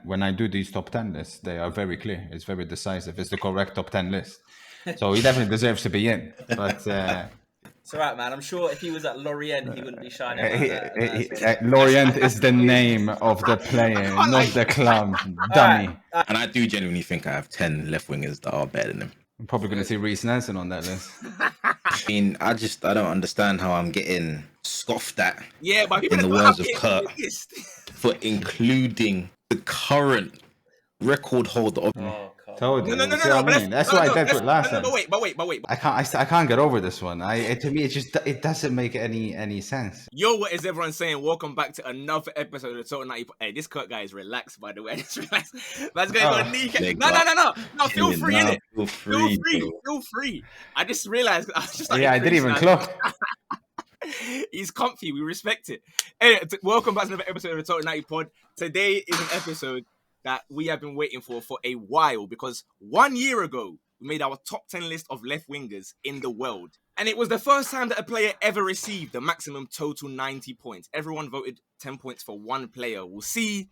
when I do these top 10 lists, they are very clear. It's very decisive. It's the correct top 10 list. So he definitely deserves to be in. But it's all right, man. I'm sure if he was at Lorient, he wouldn't be shining like that. Lorient is the name of the player, not the club. Dummy. Right. And I do genuinely think I have 10 left wingers that are better than him. I'm probably going to see Reece Nelson on that list. I mean, I don't understand how I'm getting scoffed at. Yeah, but in the words of Kurt, for including the current record holder of. Told you. No. That's what I did with last time. But wait. I can't get over this one. To me, it doesn't make any sense. Yo, what is everyone saying? Welcome back to another episode of the Total 90. Hey, this Kurt guy is relaxed, by the way. Just relaxed. That's going to kneecap. No. Feel free, innit? Feel free. I just realized. I didn't even clock. He's comfy. We respect it. Anyway, welcome back to another episode of the Total 90 Pod. Today is an episode that we have been waiting for a while, because 1 year ago, we made our top 10 list of left wingers in the world. And it was the first time that a player ever received the maximum total 90 points. Everyone voted 10 points for one player. We'll see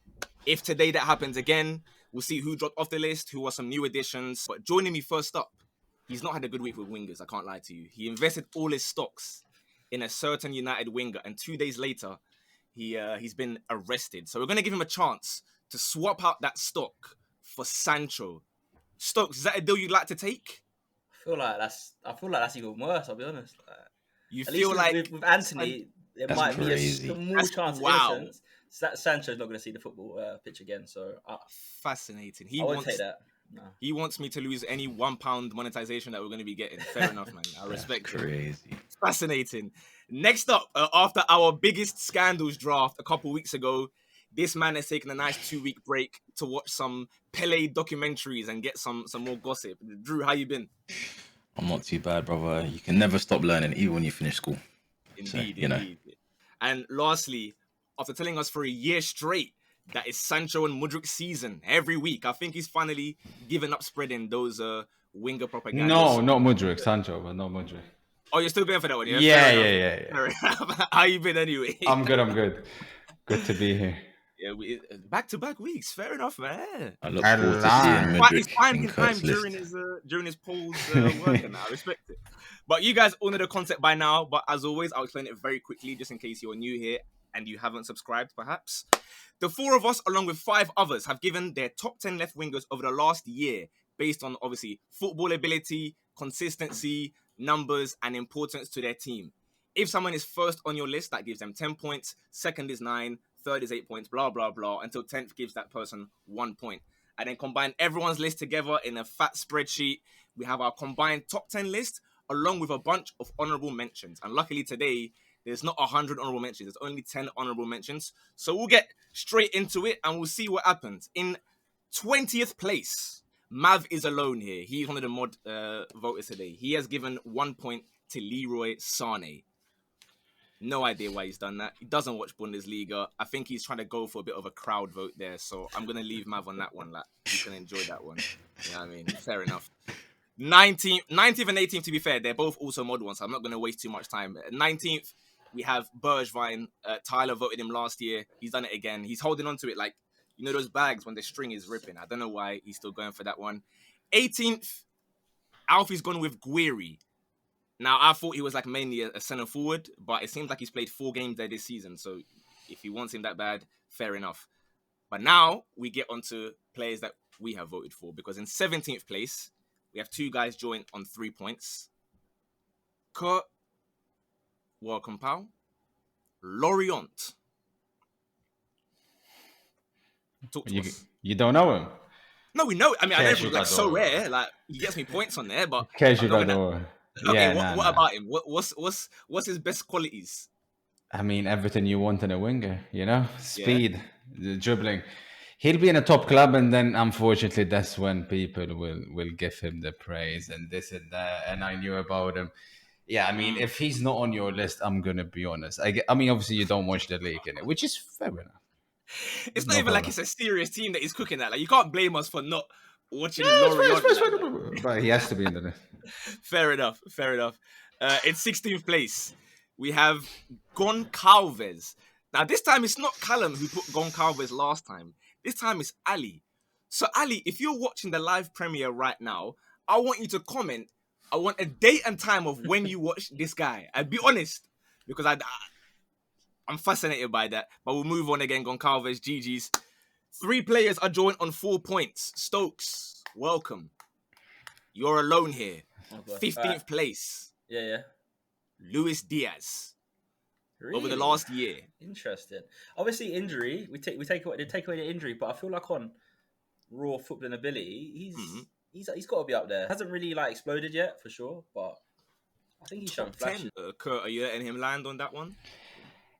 if today that happens again. We'll see who dropped off the list, who are some new additions. But joining me first up, he's not had a good week with wingers, I can't lie to you. He invested all his stocks in a certain United winger, and 2 days later, he's been arrested. So we're going to give him a chance to swap out that stock for Sancho. Stokes, is that a deal you'd like to take? I feel like that's even worse, I'll be honest. You feel like with Anthony, there might be a small chance of innocence. Sancho's not going to see the football pitch again. So fascinating. I won't take that. No. He wants me to lose any £1 monetization that we're going to be getting. Fair enough, man. I respect it. Crazy. Fascinating. Next up, after our biggest scandals draft a couple weeks ago, this man has taken a nice 2-week break to watch some Pele documentaries and get some more gossip. Drew, how you been? I'm not too bad, brother. You can never stop learning, even when you finish school. Indeed. And lastly, after telling us for a year straight that it's Sancho and Mudryk's season every week, I think he's finally given up spreading those winger propaganda. No, not Mudryk, Sancho, but not Mudryk. Oh, you're still going for that one, yeah? Yeah. How you been anyway? I'm good. Good to be here. Yeah, back-to-back weeks. Fair enough, man. I look forward to seeing Mudryk. He's finding time during his polls work, and I respect it. But you guys all know the concept by now. But as always, I'll explain it very quickly, just in case you're new here and you haven't subscribed, perhaps. The four of us, along with 5 others, have given their top 10 left wingers over the last year, based on obviously football ability, consistency, numbers, and importance to their team. If someone is first on your list, that gives them 10 points. Second is 9. Third is 8 points, blah, blah, blah, until 10th gives that person 1 point. And then combine everyone's list together in a fat spreadsheet. We have our combined top 10 list, along with a bunch of honorable mentions. And luckily today, there's not 100 honorable mentions. There's only 10 honorable mentions. So we'll get straight into it and we'll see what happens. In 20th place, Mav is alone here. He's one of the mod voters today. He has given 1 point to Leroy Sané. No idea why he's done that. He doesn't watch Bundesliga. I think he's trying to go for a bit of a crowd vote there. So I'm going to leave Mav on that one. Like, you can enjoy that one. You know what I mean? Fair enough. 19th and 18th, to be fair, they're both also mod ones. So I'm not going to waste too much time. 19th, we have Bergwijn. Tyler voted him last year. He's done it again. He's holding on to it like, you know, those bags when the string is ripping. I don't know why he's still going for that one. 18th, Alfie's gone with Guiri. Now, I thought he was like mainly a centre forward, but it seems like he's played 4 games there this season. So if he wants him that bad, fair enough. But now we get onto players that we have voted for, because in 17th place, we have 2 guys joined on 3 points. Kurt, welcome, pal. Lorient. Talk to us. You don't know him? No, we know. I mean, I know he's like so rare. Like, he gets me points on there, but Okay, what about him? What's his best qualities? I mean, everything you want in a winger, you know? Speed, the dribbling. He'll be in a top club, and then unfortunately that's when people will give him the praise and this and that, and I knew about him. Yeah, I mean, if he's not on your list, I'm going to be honest. I mean, obviously you don't watch the league in it, which is fair enough. It's not even like it's a serious team that he's cooking at. Like, you can't blame us for not watching Lorient. But he has to be in the list. Fair enough. In 16th place, we have Goncalves. Now, this time it's not Callum who put Goncalves last time. This time it's Ali. So Ali, if you're watching the live premiere right now, I want you to comment. I want a date and time of when you watched this guy. And be honest, because I'm fascinated by that. But we'll move on again. Goncalves, GG's. 3 players are joined on 4 points. Stokes, welcome. You're alone here. Oh, God. 15th place. Yeah. Luis Diaz. Really? Over the last year. Interesting. Obviously, injury. We take away the injury, but I feel like on raw footballing ability, he's got to be up there. Hasn't really like exploded yet for sure, but I think he's shown flashes. Kurt, are you letting him land on that one?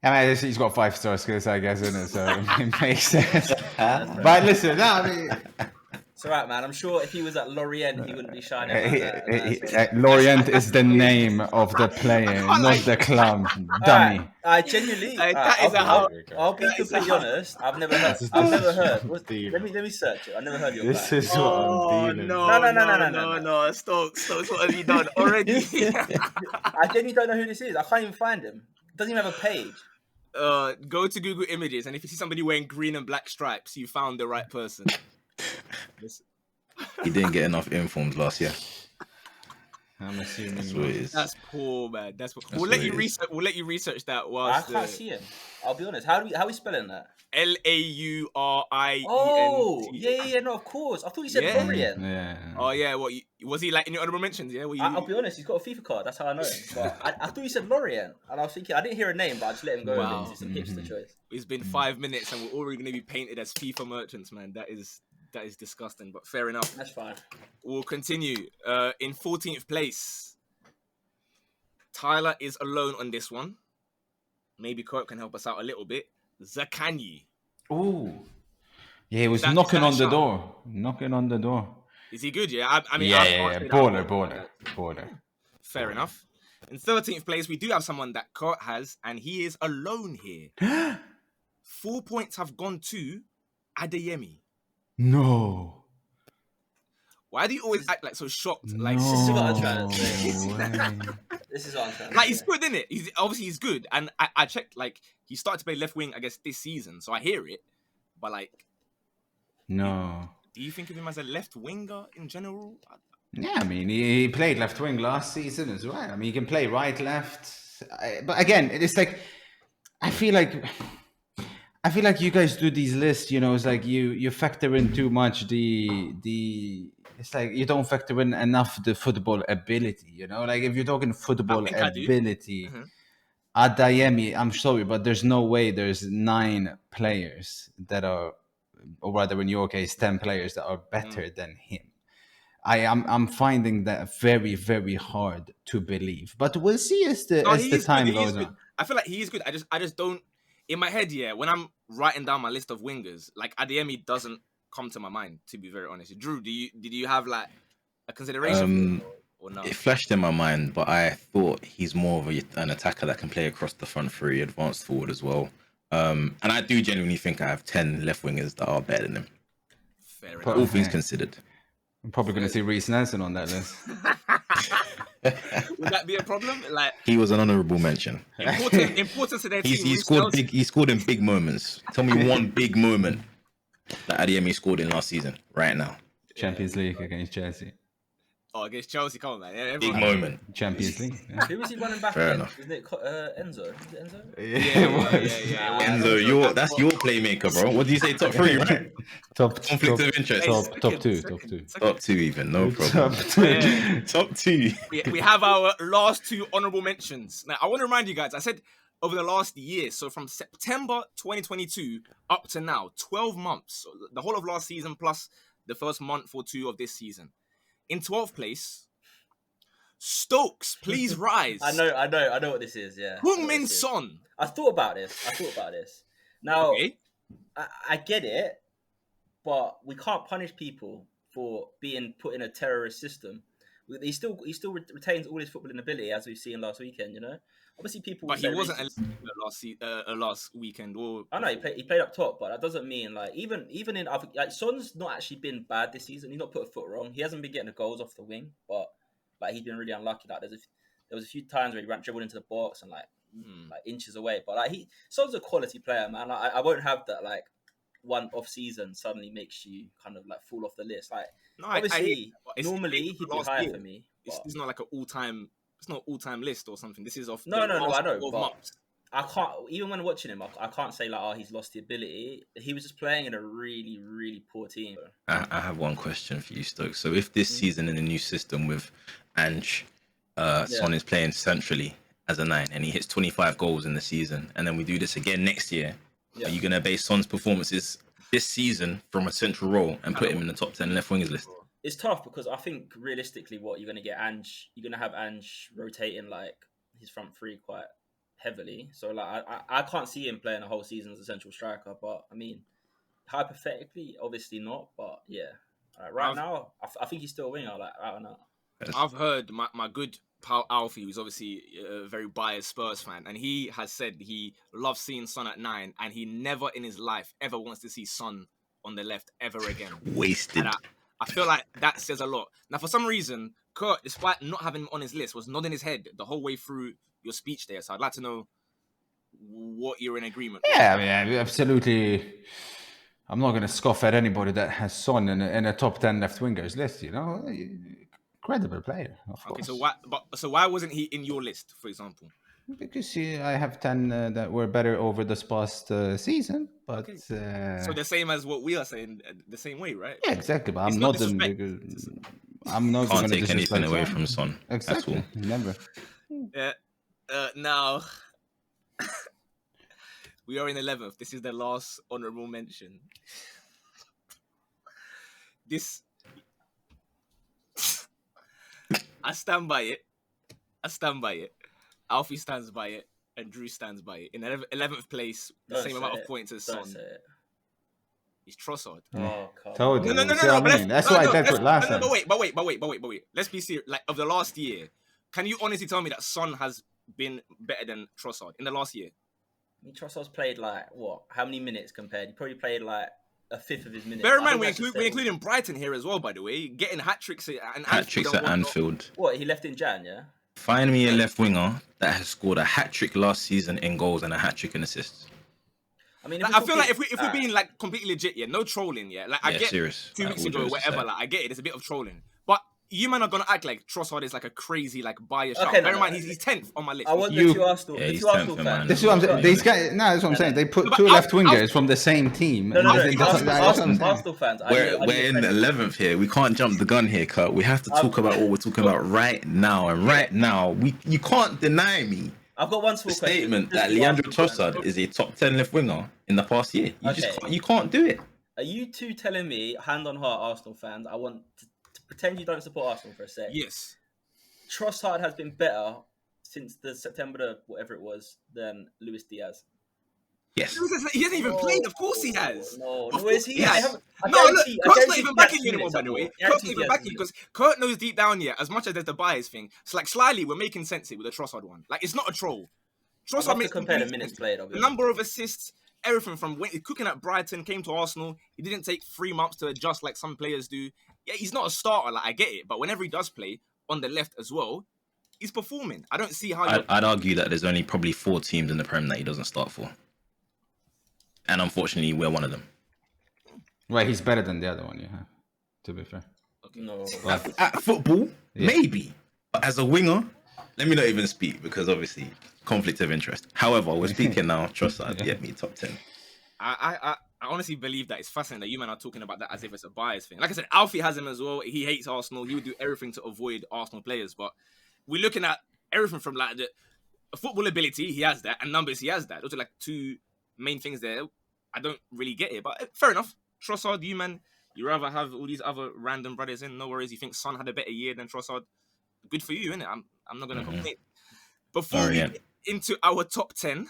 I mean, he's got 5-star skills, I guess, isn't it? So it makes sense. But listen, no, I mean, it's alright, man. I'm sure if he was at Lorient, he wouldn't be shining. Lorient is the name of the player, not the club. Dummy. I genuinely. I'll be completely honest. I've never heard. Let me search it. I've never heard your. This is what I'm dealing. No. Stokes, what have you done already? I genuinely don't know who this is. I can't even find him. Doesn't even have a page. Go to Google Images, and if you see somebody wearing green and black stripes, you found the right person. He didn't get enough informs last year. I'm assuming that's what it is. That's poor, man. We'll let you research that. Whilst I can't see him. I'll be honest. How are we spelling that? Laurient. Oh, yeah. No, of course. I thought you said Lorient. Yeah. Oh yeah. What was he like in your honorable mentions? Yeah. I'll be honest. He's got a FIFA card. That's how I know him. But I thought you said Lorient, and I was thinking I didn't hear a name, but I just let him go into some hipster choice. It's been 5 minutes, and we're already going to be painted as FIFA merchants, man. That is disgusting, but fair enough. That's fine. We'll continue. In 14th place, Tyler is alone on this one. Maybe Kurt can help us out a little bit. Zakanyi. Ooh. Yeah, he was knocking on the door. Knocking on the door. Is he good? Yeah. I mean, Baller. Fair enough. In 13th place, we do have someone that Kurt has, and he is alone here. 4 points have gone to Adeyemi. No. Why do you always act like so shocked? Like, this is what I'm trying to say. This is what I'm trying to say. Like, he's good, isn't it? He's good. And I checked, like, he started to play left wing, I guess, this season. So I hear it. But, like... No. Do you think of him as a left winger in general? Yeah, I mean, he played left wing last season as well. I mean, he can play right, left. But again, it's like... I feel like you guys do these lists, you know, it's like you factor in too much it's like you don't factor in enough the football ability, you know? Like if you're talking football ability, Adeyemi, I'm sorry, but there's no way there's 9 players that are, or rather in your case, 10 players that are better than him. I'm finding that very, very hard to believe. But we'll see as the time goes on. I feel like he is good. I just don't... In my head, when I'm writing down my list of wingers, like Adeyemi doesn't come to my mind, to be very honest. Drew, did you have like a consideration for it, or no? It flashed in my mind, but I thought he's more of an attacker that can play across the front 3, advanced forward as well. And I do genuinely think I have 10 left wingers that are better than him. Fair enough. All things considered. I'm probably going to see Reece Nelson on that list. Would that be a problem? Like, he was an honourable mention. Important to their team. He scored big. He scored in big moments. Tell me one big moment that Adeyemi scored in last season, right now. Champions League against Chelsea. Oh, against Chelsea, come on, man. Yeah, big moment. Champions League. Yeah. Who was he running back? Fair enough. Isn't it Enzo? Is it Enzo? Yeah. Enzo, that's your playmaker, bro. What do you say? Top 3, right? Conflict of interest. Top two even. No problem. Top 2. We have our last 2 honourable mentions. Now, I want to remind you guys. I said over the last year, so from September 2022 up to now, 12 months, so the whole of last season plus the first month or 2 of this season. In 12th place, Stokes, please rise. I know what this is, yeah. Heung-min Son. I thought about this. Now, okay. I get it, but we can't punish people for being put in a terrorist system. He still retains all his footballing ability, as we've seen last weekend, you know? Obviously, people... But he wasn't last weekend. Or I know, he played up top, but that doesn't mean, like, even in... Like, Son's not actually been bad this season. He's not put a foot wrong. He hasn't been getting the goals off the wing, but, like, he's been really unlucky. Like, there was a few times where he dribbled into the box and, like inches away. But, like, Son's a quality player, man. Like, I won't have that, like... one off season suddenly makes you kind of like fall off the list. Like No, I hear obviously, that, but it's normally based he'd on be last higher year. for me. It's not like an all-time. It's not all-time list or something. This is off No, the no, last I know, 12 but months. I can't. Even when watching him, I can't say like, oh, he's lost the ability. He was just playing in a really, really poor team. I have one question for you, Stokes. So if this season in the new system with Ange, Son is playing centrally as a 9 and he hits 25 goals in the season, and then we do this again next year, are you going to base Son's performances this season from a central role and put him in the top 10 left wingers list? It's tough because I think realistically, what you're going to get you're going to have Ange rotating like his front three quite heavily. So like I can't see him playing a whole season as a central striker. But I mean, hypothetically, obviously not. But yeah, now I think he's still a winger. Like I don't know. I've heard my good pal Alfie, who's obviously a very biased Spurs fan, and he has said he loves seeing Son at 9, and he never in his life ever wants to see Son on the left ever again. Wasted. And I feel like that says a lot. Now, for some reason, Kurt, despite not having him on his list, was nodding his head the whole way through your speech there. So I'd like to know what you're in agreement with. Yeah, I mean, absolutely. I'm not going to scoff at anybody that has Son in a top 10 left wingers list. You know, credible player, of course. So why wasn't he in your list, for example? Because I have 10 that were better over this past season, but so the same as what we are saying, the same way, right? Yeah, exactly. But It's I'm not not them disrespect. because I'm not Can't going to take anything disrespect away Son. from Son. Exactly, At all. never. Yeah. Now we are in 11th. This is the last honourable mention. This I stand by it. Alfie stands by it, and Drew stands by it. In 11th place, the same amount of points as Son. He's Trossard. Oh, God. Told you. No. That's why I did it last time. But wait. Let's be serious. Like, of the last year, can you honestly tell me that Son has been better than Trossard in the last year? I mean, Trossard's played like what? How many minutes compared? He probably played like a fifth of his minutes. Bear in mind, we're including Brighton here as well, by the way. Getting hat-tricks at Anfield. What, he left in Jan, yeah? Find me a left winger that has scored a hat-trick last season in goals and a hat-trick in assists. I mean, I feel like if we're being like completely legit, yeah, no trolling, yeah. Like I get serious. 2 weeks ago, whatever. Like I get it. It's a bit of trolling, but you man are gonna act like Trossard is like a crazy like biased. Okay, Bear in mind, he's 10th on my list. I want the two Arsenal fans. This is what I'm saying. These guys, that's what I'm saying. They put two left wingers from the same team. Arsenal fans. We're in 11th here. We can't jump the gun here, Kurt. We have to talk about what we're talking about right now. And right now, you can't deny me. I've got one small statement that Leandro Trossard is a top 10 left winger in the past year. You can't do it. Are you two telling me, hand on heart, Arsenal fans? I want to pretend you don't support Arsenal for a sec. Yes. Trossard has been better since the September, whatever it was, than Luis Diaz. Yes. He hasn't even played. Of course he has. No, is he? Yes. Kurt's not even backing you anymore, by the way. Kurt's not even backing you because Kurt knows deep down, yeah, as much as there's the bias thing, it's like slyly we're making sense here with the Trossard one. Like, it's not a troll. Trossard makes compare the minutes played. The number of assists, everything from when cooking at Brighton, came to Arsenal. He didn't take 3 months to adjust like some players do. Yeah, he's not a starter, like I get it, but whenever he does play on the left as well, he's performing. I don't see how. I'd argue that there's only probably 4 teams in the Prem that he doesn't start for. And unfortunately, we're one of them. Well, he's better than the other one, yeah. To be fair. Okay. No. At football, maybe. But as a winger, let me not even speak because obviously conflict of interest. However, we're speaking now. Trossard, get me top 10. I honestly believe that it's fascinating that you men are talking about that as if it's a bias thing. Like I said, Alfie has him as well. He hates Arsenal. He would do everything to avoid Arsenal players. But we're looking at everything from like the football ability. He has that, and numbers. He has that. Those are like 2 main things there. I don't really get it, but fair enough. Trossard, you man, you rather have all these other random brothers in. No worries. You think Son had a better year than Trossard? Good for you, innit? I'm not gonna complain. Before we get into our top 10,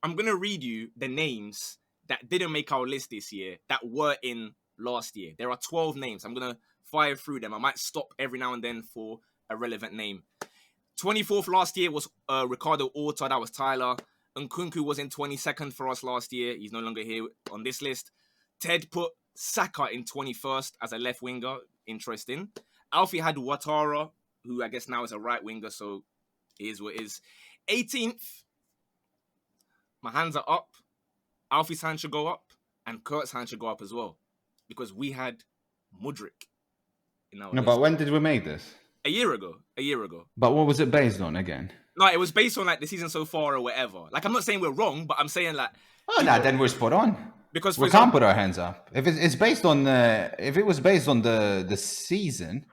I'm gonna read you the names that didn't make our list this year that were in last year. There are 12 names. I'm gonna fire through them. I might stop every now and then for a relevant name. 24th last year was Ricardo Horta. That was Tyler. Nkunku was in 22nd for us last year. He's no longer here on this list. Ted put Saka in 21st as a left winger. Interesting. Alfie had Ouattara, who I guess now is a right winger, so it is what it is. 18th. My hands are up. Alfie's hand should go up, and Kurt's hand should go up as well, because we had Mudryk in our No, list. but when did we make this? A year ago. But what was it based on again? No, it was based on like the season so far or whatever. Like, I'm not saying we're wrong, but I'm saying like, Oh, no, then we're spot on. because for We example, can't put our hands up. If it's based on if it was based on the season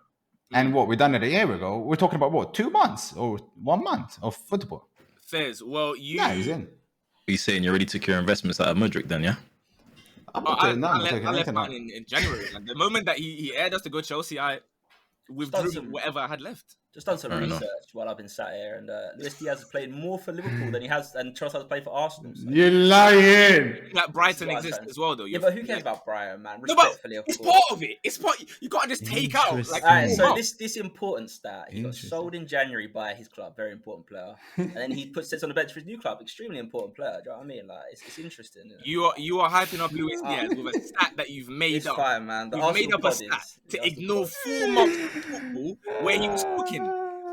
and what we done it a year ago, we're talking about what, 2 months or 1 month of football. Fairs, well, you. Yeah, he's in. You saying you already took your investments out of Mudryk then, yeah? I'm Oh, not taking I taking left anything mine out. in January. Like, the moment that he aired us to go Chelsea, I withdrew some- whatever I had left. Just done some Fair enough. research while I've been sat here, and Luis Diaz has played more for Liverpool than he has, and Trossard has played for Arsenal. So. You're lying. Like, Brighton This is what I'm exists saying. as well, though. Yeah, but who cares about Brian, man? No, but Respectfully, of it's course. part of it. It's part. You gotta just take out. Like, Interesting. All right, so wow. this important stat, he got Interesting. sold in January by his club, very important player, and then he sits on the bench for his new club, extremely important player. Do you know what I mean? Like, it's interesting. Isn't it? You are hyping up Luis Diaz with a stat that you've made It's up. fine, man. The You've made Arsenal up a pod stat is- to the Arsenal ignore pod. 4 months of football where he was cooking,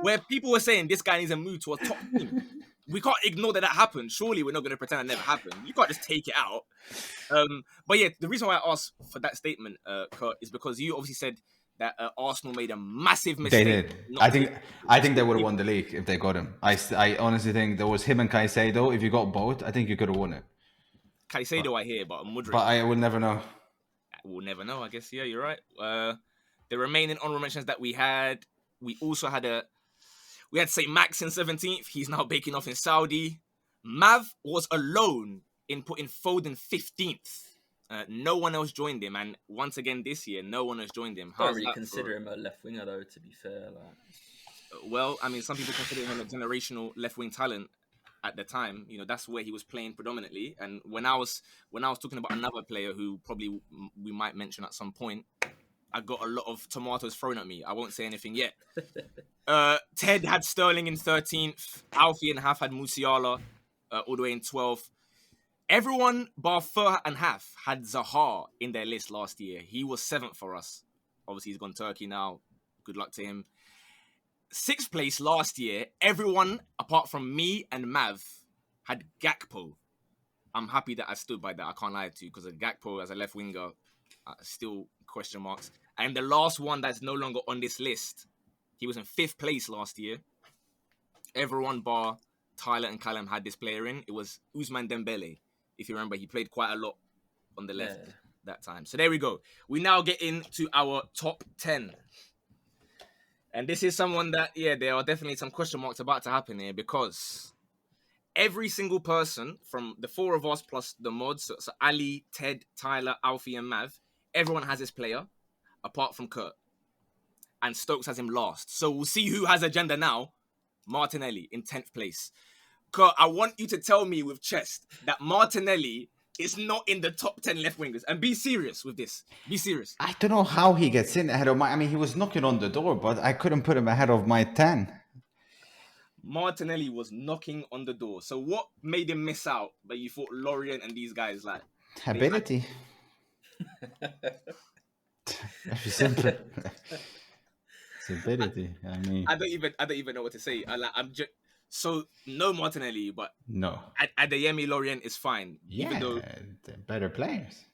where people were saying this guy needs to move to a top team. We can't ignore that happened. Surely we're not going to pretend that never happened. You can't just take it out. But yeah, the reason why I asked for that statement, Kurt, is because you obviously said that Arsenal made a massive They mistake. did. not I think they would have won the league if they got him. I honestly think there was him and Caicedo. If you got both, I think you could have won it. Caicedo, I hear, but Mudryk, But I will never know. we'll never know. I guess. Yeah, you're right. The remaining honorable mentions that we also had we had St. Max in 17th. He's now baking off in Saudi. Mav was alone in putting Foden 15th. No one else joined him, and once again this year, no one else joined him. I don't How's really that consider for- him a left winger, though. To be fair, like. Well, I mean, some people consider him a generational left wing talent at the time. You know, that's where he was playing predominantly. And when I was talking about another player who probably we might mention at some point, I got a lot of tomatoes thrown at me. I won't say anything yet. Ted had Sterling in 13th. Alfie and Haf had Musiala all the way in 12th. Everyone bar Fur and Haf had Zaha in their list last year. He was 7th for us. Obviously, he's gone Turkey now. Good luck to him. 6th place last year, everyone apart from me and Mav had Gakpo. I'm happy that I stood by that. I can't lie to you, because Gakpo as a left winger, still question marks. And the last one that's no longer on this list, he was in 5th place last year. Everyone bar Tyler and Callum had this player in. It was Ousmane Dembele. If you remember, he played quite a lot on the left that time. So there we go. We now get into our top 10. And this is someone that, there are definitely some question marks about to happen here, because every single person from the 4 of us plus the mods, so Ali, Ted, Tyler, Alfie, and Mav, everyone has this player apart from Kurt. And Stokes has him last. So we'll see who has agenda now. Martinelli in 10th place. Kurt, I want you to tell me with chest that Martinelli is not in the top 10 left wingers. And be serious with this. Be serious. I don't know how he gets in ahead of my. I mean, he was knocking on the door, but I couldn't put him ahead of my 10. Martinelli was knocking on the door. So what made him miss out? But you thought Lorient and these guys like Ability. Very simple. It's ability. I mean, I don't even know what to say. I'm just so no Martinelli, but no. Adeyemi Lorient is fine. Yeah, Even though they're better players.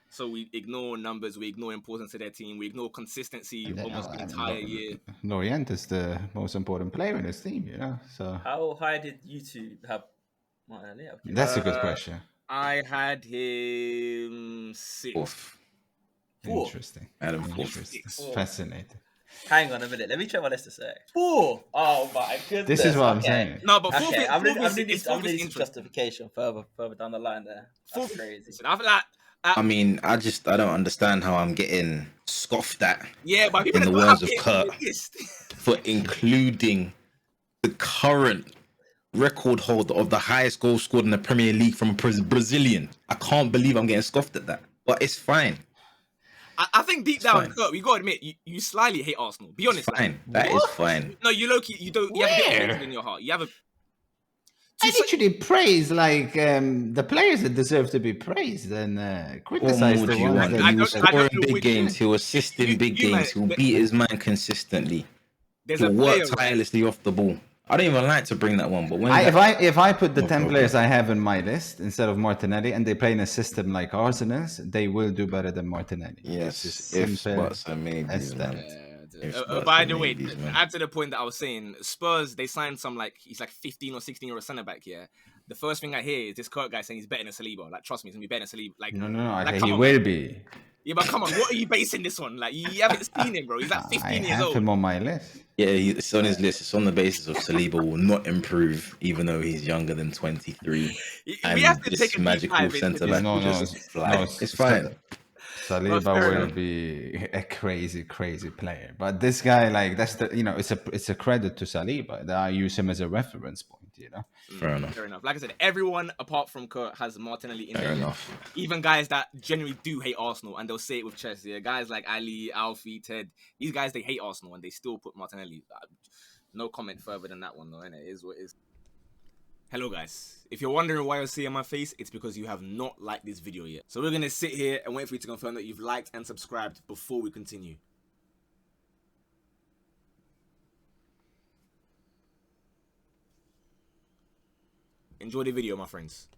so we ignore numbers, we ignore importance of their team, we ignore consistency almost the entire year. Lorient is the most important player in this team, you know. So How high did you two have Martinelli? that's a good question. I had him 6th. Fourth. Four. Interesting. Adam fourth. Interesting. Four. Fascinating. Hang on a minute. Let me check my list a sec. 4. Oh my goodness. This is what I'm Okay. saying. No, but fourth Okay, is, I'm fourth needing is, fourth is some interesting. justification further down the line there. That's Fourth, crazy. listen, I feel like I mean, I don't understand how I'm getting scoffed at yeah, but people In the that don't words have of it on Kurt. the list. for including the current record holder of the highest goal scored in the Premier League from a Brazilian. I can't believe I'm getting scoffed at that, but it's fine. I think deep down, fine. Kurt, we gotta admit, you slightly hate Arsenal. Be honest. Fine. That is fine. No, you low-key, you don't. You have a bit of Where? hatred in your heart. You have a. I literally praise like the players that deserve to be praised and What criticize more the do you ones want? that I He was don't- I don't scoring know big what games. He'll assist in you- big you games. might- He'll beat his man consistently. There's He'll a player. work tirelessly off the ball. I don't even like to bring that one, but when if I put the No 10 problem. players I have in my list instead of Martinelli and they play in a system like Arsenal's, they will do better than Martinelli. yes, It's if simple buts and maybes, as man. that. If buts By and the way, maybes, man. add to the point that I was saying, Spurs, they signed some he's like 15 or 16-year-old centre back here. The first thing I hear is this Kurt guy saying he's better than Saliba. Like, trust me, he's gonna be better than Saliba. Like, No, like, okay, come he on, will man. be. Yeah, but come on, what are you basing this on? Like, you haven't seen him, bro. He's like 15 I years have old. him on my list. Yeah, it's on his list. It's on the basis of Saliba will not improve, even though he's younger than 23. And We have to this take a deep magical dive into centre this. back will just fly. It's fine. Saliba fair will enough. be a crazy player. But this guy, like, that's the it's a credit to Saliba that I use him as a reference point. Fair enough. Fair enough. Like I said, everyone apart from Kurt has Martinelli in Fair there. enough. Even guys that genuinely do hate Arsenal, and they'll say it with chest. Yeah, guys like Ali, Alfie, Ted. These guys, they hate Arsenal, and they still put Martinelli. No comment further than that one, though. And it is what it is. Hello, guys. If you're wondering why you're seeing my face, it's because you have not liked this video yet. So we're gonna sit here and wait for you to confirm that you've liked and subscribed before we continue. Enjoy the video, my friends.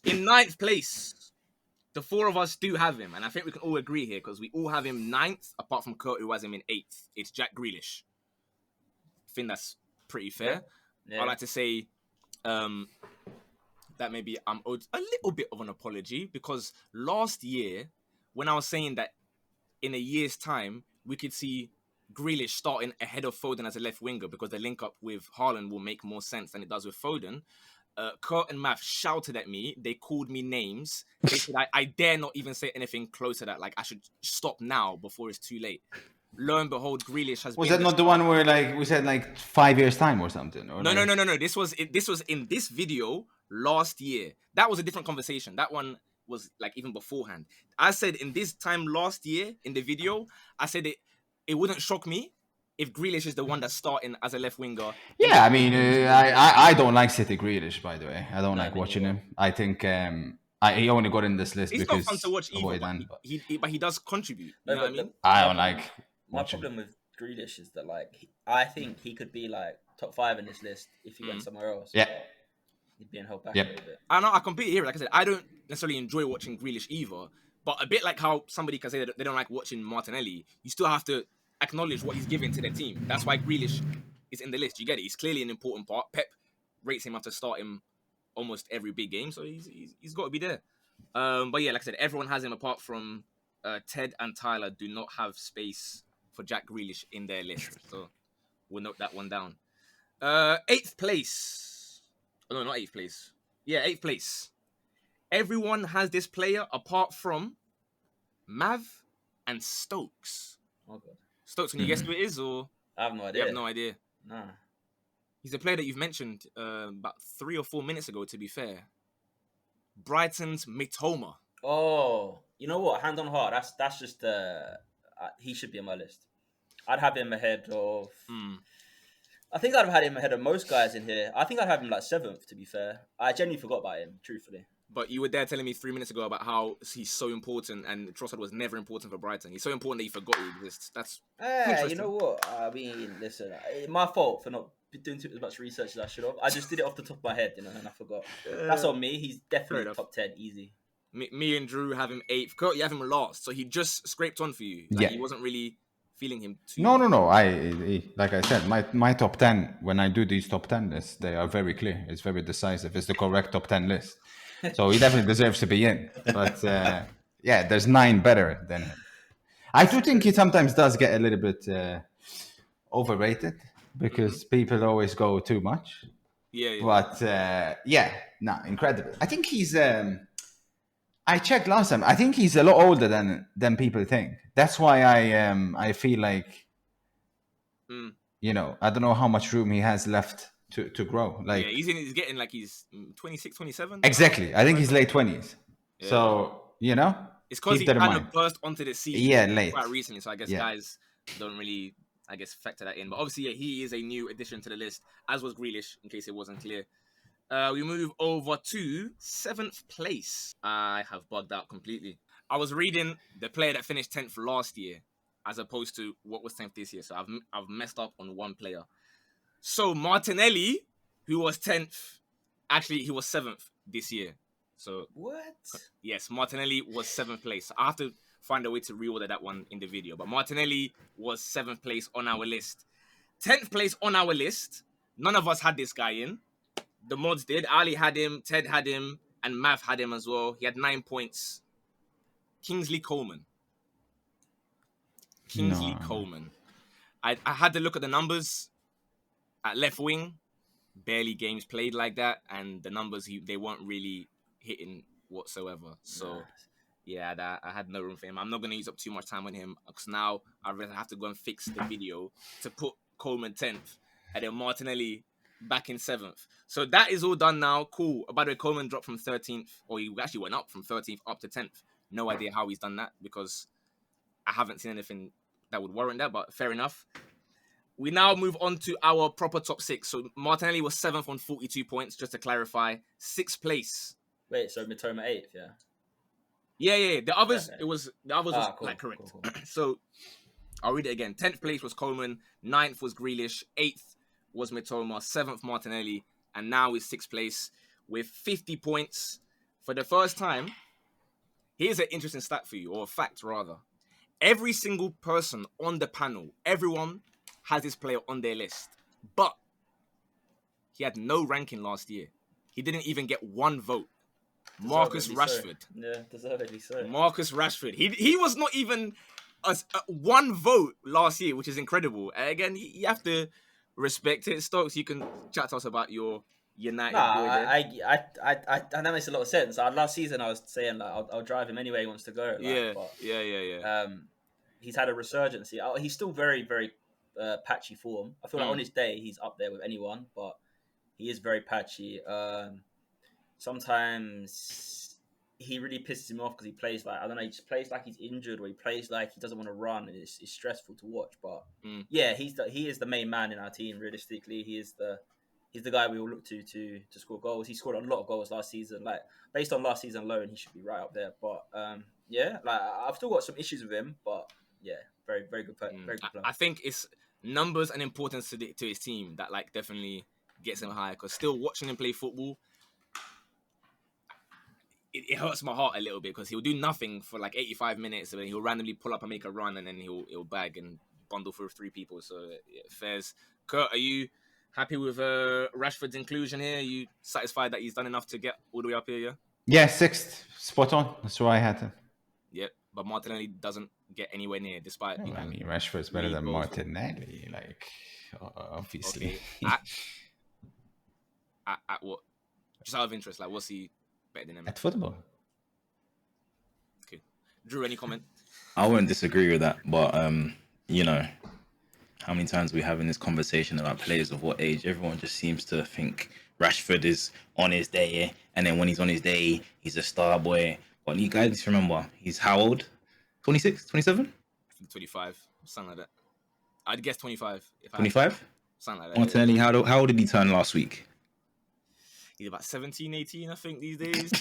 In 9th place, the four of us do have him, and I think we can all agree here because we all have him 9th, apart from Kurt, who has him in 8th. It's Jack Grealish. I think that's pretty fair. Yeah. I'd like to say that maybe I'm owed a little bit of an apology because last year, when I was saying that in a year's time, we could see Grealish starting ahead of Foden as a left winger because the link up with Haaland will make more sense than it does with Foden. Kurt and Math shouted at me. They called me names. They said I dare not even say anything close to that. Like, I should stop now before it's too late. Lo and behold, Grealish has Was been that not the one where, like, we said, like, 5 years time or something? Or No. This was in this video last year. That was a different conversation. That one was like even beforehand. I said in this time last year in the video, I said it wouldn't shock me if Grealish is the one that's starting as a left winger. Yeah, I mean, I don't like City Grealish, by the way. I don't like watching him. I think he only got in this list He's because not fun to watch of what either, he done. but he does contribute. You know what I mean? I don't like My watching. problem with Grealish is that, like, I think he could be like top 5 in this list if he went somewhere else. Yeah. But he's being held back Yep. a little bit. I know, I completely hear it. Like I said, I don't necessarily enjoy watching Grealish either, but a bit like how somebody can say that they don't like watching Martinelli, you still have to acknowledge what he's giving to their team. That's why Grealish is in the list. You get it. He's clearly an important part. Pep rates him after start him almost every big game, so he's got to be there. But yeah, like I said, everyone has him apart from Ted and Tyler do not have space for Jack Grealish in their list, so we'll note that one down. 8th place. Oh, no, not 8th place. Yeah, 8th place. Everyone has this player apart from Mav and Stokes. Oh god, Stokes, can you guess who it is, or I have no you idea. have no idea? Nah. He's a player that you've mentioned about 3 or 4 minutes ago, to be fair. Brighton's Mitoma. Oh, you know what? Hand on heart. That's just he should be on my list. I'd have him ahead of. I think I'd have had him ahead of most guys in here. I think I'd have him like 7th. To be fair, I genuinely forgot about him. Truthfully. But you were there telling me 3 minutes ago about how he's so important, and Trossard was never important for Brighton. He's so important that you forgot he exists. That's You know what? I mean, listen, my fault for not doing as much research as I should have. I just did it off the top of my head, and I forgot. That's on me. He's definitely top 10, easy. Me and Drew have him 8th. Kurt, you have him last, so he just scraped on for you. Like, he wasn't really feeling him too. No. Like I said, my top 10. When I do these top 10 lists, they are very clear. It's very decisive. It's the correct top 10 list. So he definitely deserves to be in. But yeah, there's 9 better than him. I do think he sometimes does get a little bit overrated because people always go too much. Yeah. But incredible. I think he's. I checked last time. I think he's a lot older than people think. That's why I feel like, I don't know how much room he has left to grow. Like, yeah, he's getting like he's 26, 27. Exactly. I think he's late 20s. Yeah. So, it's because he kind of burst onto the scene late. quite recently. So I guess guys don't really, factor that in. But obviously, he is a new addition to the list, as was Grealish, in case it wasn't clear. We move over to 7th place. I have bugged out completely. I was reading the player that finished 10th last year, as opposed to what was 10th this year. So I've messed up on one player. So Martinelli, who was 10th, actually he was 7th this year. So What? yes, Martinelli was 7th place. I have to find a way to reorder that one in the video. But Martinelli was 7th place on our list. 10th place on our list. None of us had this guy in. The mods did. Ali had him, Ted had him, and Mav had him as well. He had 9 points. Kingsley Coleman. Kingsley No. Coleman. I had to look at the numbers at left wing. Barely games played like that, and the numbers they weren't really hitting whatsoever. So yeah, I had no room for him. I'm not going to use up too much time on him because now I really have to go and fix the video to put Coleman 10th and then Martinelli back in 7th. So that is all done now. Cool. By the way, Coleman dropped from 13th, or he actually went up from 13th up to 10th. No idea how he's done that because I haven't seen anything that would warrant that, but fair enough. We now move on to our proper top 6. So Martinelli was 7th on 42 points, just to clarify. 6th place. Wait, so Mitoma 8th, yeah? Yeah. The others, Okay. it was the others was cool, like correct. Cool. So I'll read it again. 10th place was Coleman, 9th was Grealish, 8th was Mitoma, 7th Martinelli, and now is 6th place with 50 points. For the first time, here's an interesting stat for you, or a fact rather. Every single person on the panel, everyone has this player on their list, but he had no ranking last year. He didn't even get one vote. Marcus Rashford. So. Yeah, deservedly so. Marcus Rashford. He was not even one vote last year, which is incredible. And again, you have to respect it. Stokes, you can chat to us about your United. That makes a lot of sense. Last season, I was saying like I'll drive him anywhere he wants to go. Like, Yeah. He's had a resurgence. He's still very, very patchy form. I feel like on his day, he's up there with anyone, but he is very patchy. Sometimes he really pisses him off because he plays like, I don't know, he just plays like he's injured, or he plays like he doesn't want to run, and it's stressful to watch. But yeah, he is the main man in our team. Realistically, he's the guy we all look to score goals. He scored a lot of goals last season. Like based on last season alone, he should be right up there. But yeah, like I've still got some issues with him, but yeah, very very good player. Very good player. I think it's numbers and importance to his team that like definitely gets him high. Because still watching him play football, it hurts my heart a little bit because he'll do nothing for like 85 minutes and then he'll randomly pull up and make a run and then he'll bag and bundle for 3 people. So yeah, fairs. Kurt, are you happy with Rashford's inclusion here? Are you satisfied that he's done enough to get all the way up here? Yeah, 6th, spot on. That's why I had him. Yep, but Martinelli doesn't get anywhere near, despite I mean, Rashford's better than Martinelli, like obviously. Okay. At what? Just out of interest, like what's he better than him at football? Okay, Drew, any comment? I wouldn't disagree with that, but you know, how many times we having this conversation about players of what age? Everyone just seems to think Rashford is on his day, and then when he's on his day, he's a star boy. But you guys need to remember, he's how old? 26, 27? I think 25, something like that. I'd guess 25. 25? Something like that. Martinelli, how old did he turn last week? He's about 17, 18, I think, these days.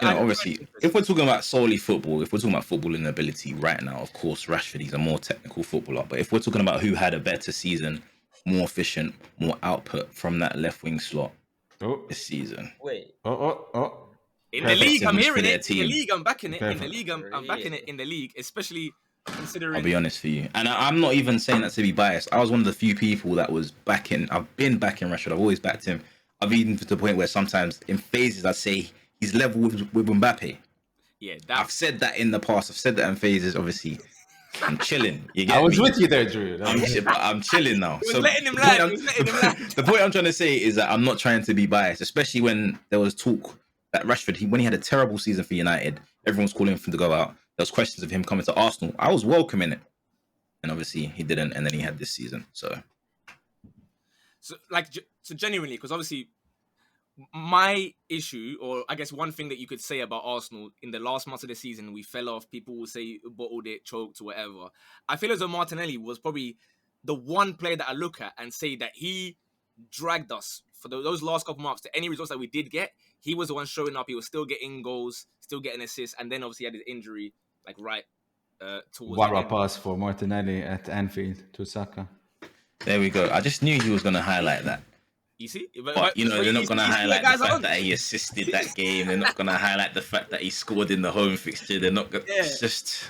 Obviously, if we're talking about solely football, if we're talking about footballing ability right now, of course, Rashford, he's a more technical footballer. But if we're talking about who had a better season, more efficient, more output from that left wing slot this season. Wait. In the league, I'm hearing it. In the league, I'm backing it. In the league, I'm backing it in the league, especially considering... I'll be honest for you. And I'm not even saying that to be biased. I was one of the few people that was backing... I've been backing Rashford. I've always backed him. I've even to the point where sometimes in phases I'd say he's level with Mbappe. Yeah, I've said that in the past. I've said that in phases, obviously. I'm chilling. You get I was me? with you there, Drew. I'm chilling now. He was letting him land. The point I'm trying to say is that I'm not trying to be biased, especially when there was talk that Rashford, when he had a terrible season for United, everyone was calling for him to go out. There was questions of him coming to Arsenal. I was welcoming it. And obviously he didn't, and then he had this season. So genuinely, because obviously my issue, or I guess one thing that you could say about Arsenal in the last months of the season, we fell off. People will say bottled it, choked, or whatever. I feel as though Martinelli was probably the one player that I look at and say that he dragged us for those last couple months to any results that we did get. He was the one showing up. He was still getting goals, still getting assists, and then obviously he had his injury, like right towards the Wara end. pass for Martinelli at Anfield to Saka. There we go. I just knew he was going to highlight that. You see, But, you know, they're not going to highlight the guys are fact on. that he assisted that game. They're not going to highlight the fact that he scored in the home fixture. They're not going to... Yeah. It's just...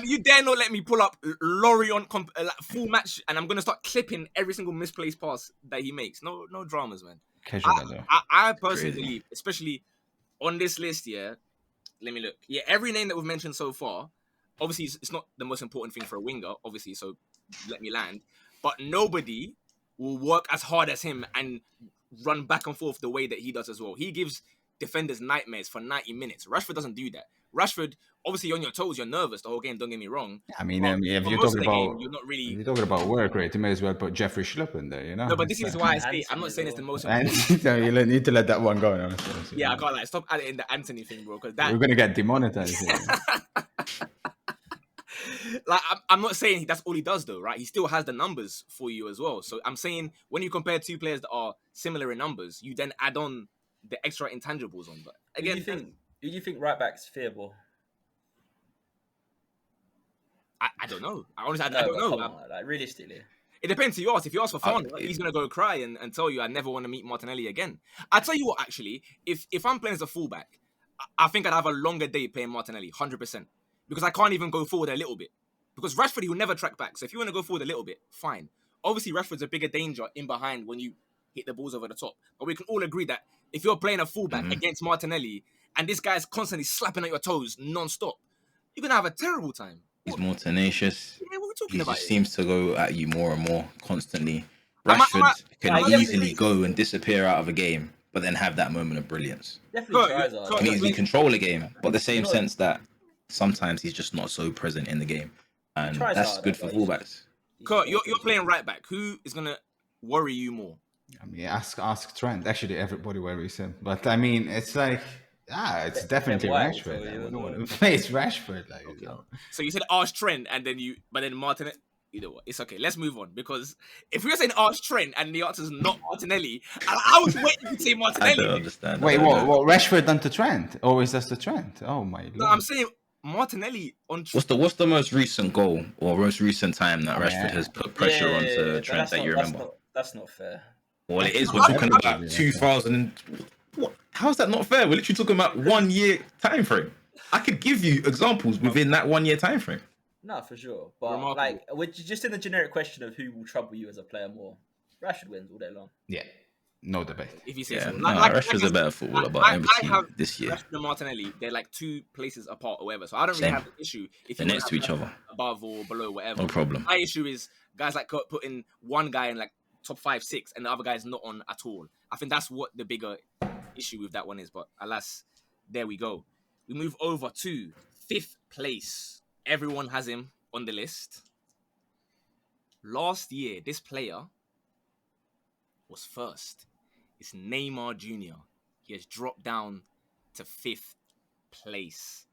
You dare not let me pull up Laurie on full match, and I'm going to start clipping every single misplaced pass that he makes. No dramas, man. Casual. I personally Crazy. believe, especially on this list, yeah, let me look. Yeah, every name that we've mentioned so far, obviously it's not the most important thing for a winger, obviously, so let me land. But nobody will work as hard as him and run back and forth the way that he does as well. He gives defenders nightmares for 90 minutes. Rashford doesn't do that. Rashford, obviously you're on your toes, you're nervous the whole game, don't get me wrong. I mean, But if for you're most talking of the game, about you're not really... if you're talking about work rate, you may as well put Jeffrey Schlupp in there, you know. No, but this is why I say Anthony I'm not saying it's the as most And important. you need to let that one go. Honestly. Yeah, I can't like stop adding the Anthony thing, bro, because that We're gonna get demonetized. Here. like I'm not saying that's all he does though, right? He still has the numbers for you as well. So I'm saying when you compare two players that are similar in numbers, you then add on the extra intangibles on. But again, who do you think right back's fearable? I don't know. I honestly I No, don't but know. come on, like realistically. It depends who you ask. If you ask for Fana, it- he's gonna go cry and tell you I never want to meet Martinelli again. I tell you what, actually, if I'm playing as a fullback, I think I'd have a longer day playing Martinelli, 100%, because I can't even go forward a little bit. Because Rashford, he will never track back. So if you want to go forward a little bit, fine. Obviously, Rashford's a bigger danger in behind when you hit the balls over the top. But we can all agree that if you're playing a fullback against Martinelli and this guy's constantly slapping at your toes non-stop, you're gonna have a terrible time. He's more tenacious. Yeah, what are we talking He about? just seems to go at you more and more constantly. Am I- Rashford can I easily definitely- go and disappear out of a game, but then have that moment of brilliance. Definitely Kurt, tries Kurt, hard. Can easily control a game, but the same You know- sense that sometimes he's just not so present in the game, and tries that's hard, good for but he's fullbacks. Kurt, you're playing right back. Who is gonna worry you more? I mean, ask Trent. Actually, everybody worries him. But I mean, it's like, it's definitely White will Rashford. tell I you wouldn't as want well. to face Rashford. Like, you know. So you said ask Trent, and then Martinelli. Either way, it's okay. Let's move on, because if we're saying ask Trent and the answer is not Martinelli, I was waiting to say I Martinelli. don't understand. I Wait, don't know. what? Rashford done to Trent? Or is that to Trent? Oh my No, lord! I'm saying Martinelli on Trent. What's the most recent goal or most recent time that Rashford yeah. has put pressure onto Trent that you remember? That's not fair. Well, it is. We're That's talking not about fair. 2000. What? How's that not fair? We're literally talking about 1 year time frame. I could give you examples within that 1 year time frame. No, for sure. But Remarkable. like, we're just in the generic question of who will trouble you as a player more. Rashford wins all day long. Yeah, no debate. If you say Yeah, so. no, Rashford's a better footballer, but I obviously have this year Rashford and Martinelli. They're like two places apart or whatever. So I don't really Same. have an issue if they're you next wanna to have each other. above or below, whatever. No problem. My issue is guys like Kurt putting one guy in like top 5, 6, and the other guy's not on at all. I think that's what the bigger issue with that one is. But alas, there we go. We move over to 5th place. Everyone has him on the list. Last year, this player was first. It's Neymar Jr. He has dropped down to 5th place.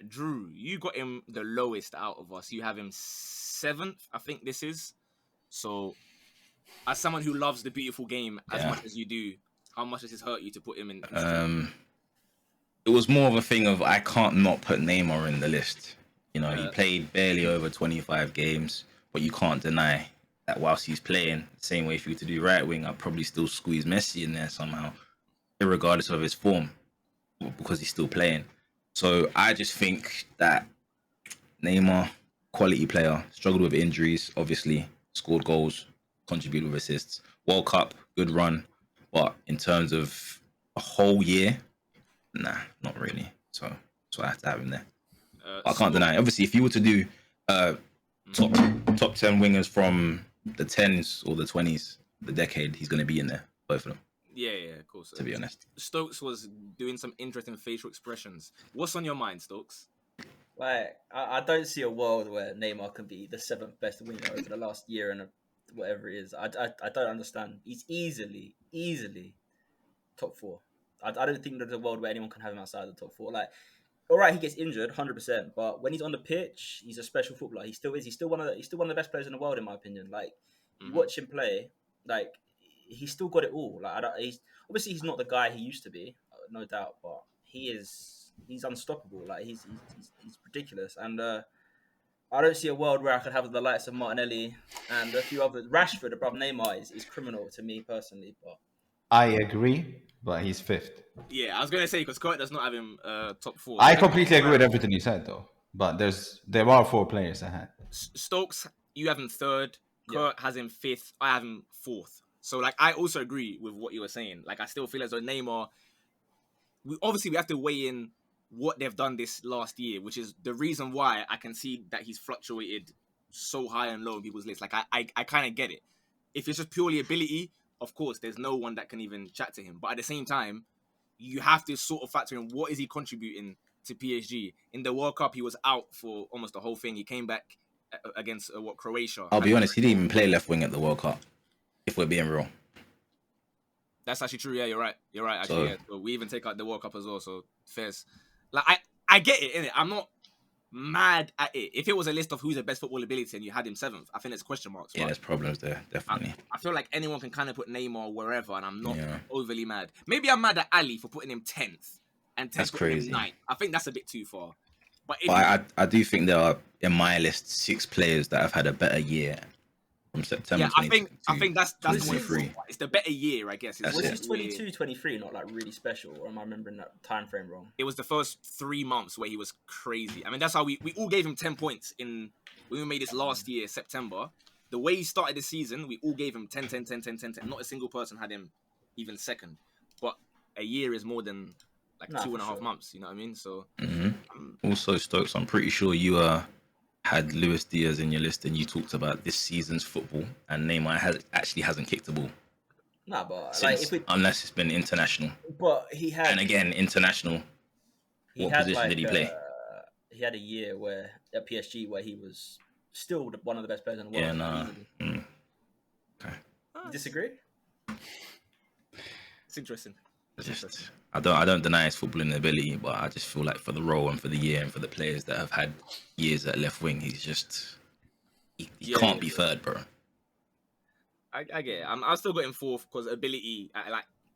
Drew, you got him the lowest out of us. You have him 7th, I think this is. So, as someone who loves the beautiful game as Yeah. much as you do, how much does this hurt you to put him in? It was more of a thing of I can't not put Neymar in the list. You know, he Yeah. played barely over 25 games, but you can't deny that whilst he's playing, same way for you to do right wing, I'd probably still squeeze Messi in there somehow, irregardless of his form, because he's still playing. So I just think that Neymar, quality player, struggled with injuries, obviously, scored goals, contributed with assists. World Cup, good run. But in terms of a whole year, nah, not really. So I have to have him there. But I can't deny it. Obviously, if you were to do top 10 wingers from the 10s or the 20s, the decade, he's going to be in there, both of them, Yeah, of course. to be honest. Stokes was doing some interesting facial expressions. What's on your mind, Stokes? Like, I don't see a world where Neymar can be the 7th best winger over the last year and whatever it is. I don't understand. He's easily top 4. I don't think there's a world where anyone can have him outside the top 4. Like, all right, he gets injured 100%, but when he's on the pitch, he's a special footballer. He still is. He's still one of the best players in the world, in my opinion. Like, you watch him play, like he's still got it all. Like, he's not the guy he used to be, no doubt, but he is he's unstoppable. Like he's ridiculous, and I don't see a world where I could have the likes of Martinelli and a few others. Rashford above Neymar is criminal to me personally, but I agree, but he's fifth. Yeah, I was gonna say because Kurt does not have him top 4. I completely agree with everything you said, though. But there are 4 players ahead. Stokes, you have him third. Yeah. Kurt has him fifth. I have him fourth. So like, I also agree with what you were saying. Like, I still feel as though Neymar. We have to weigh in what they've done this last year, which is the reason why I can see that he's fluctuated so high and low in people's lists. Like, I kind of get it. If it's just purely ability, of course, there's no one that can even chat to him. But at the same time, you have to sort of factor in what is he contributing to PSG. In the World Cup, he was out for almost the whole thing. He came back against Croatia. I'll be honest, he didn't even play left wing at the World Cup, if we're being real. That's actually true. Yeah, you're right. Actually, So- yeah. So we even take out the World Cup as well. So fairs. Like, I get it, innit? I'm not mad at it. If it was a list of who's the best football ability and you had him 7th, I think there's question marks. Yeah, but there's problems there, definitely. I feel like anyone can kind of put Neymar wherever, and I'm not Yeah. overly mad. Maybe I'm mad at Ali for putting him 10th and That's putting crazy. him 9th. I think that's a bit too far. But if But I do think there are, in my list, 6 players that have had a better year from September yeah, I think that's the one. 23. It's the better year, I guess. That's was it. his 22, 23 not like really special, or am I remembering that time frame wrong? It was the first 3 months where he was crazy. I mean, that's how we all gave him 10 points when we made this last year, September. The way he started the season, we all gave him 10, 10, 10, 10, 10, 10. Not a single person had him even second. But a year is more than like Nah, 2.5 for sure. months, you know what I mean? So, Also, Stokes, I'm pretty sure you had Luis Diaz in your list and you talked about this season's football, and Neymar hasn't kicked the ball Nah, but since, unless it's been international. but he had And again, international. What position did he play? He had a year where at PSG where he was still one of the best players in the world. Yeah, nah. easily. Okay. You disagree? it's interesting. Just, I don't deny his footballing ability, but I just feel like for the role and for the year and for the players that have had years at left wing, he's just he can't be third, bro. I get it. I've still got him fourth because ability,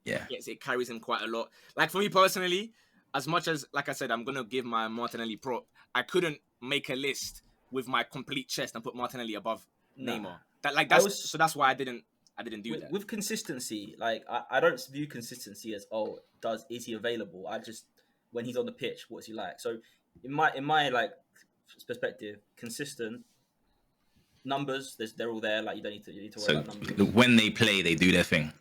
Yeah. yes, it carries him quite a lot. Like, for me personally, as much as, like I said, I'm going to give my Martinelli prop, I couldn't make a list with my complete chest and put Martinelli above Nah. Neymar. So that's why I didn't do that. With consistency, like I don't view consistency as is he available? I just when he's on the pitch, what's he like? So in my like perspective, consistent numbers, they're all there. Like you need to worry So about numbers. when they play, they do their thing.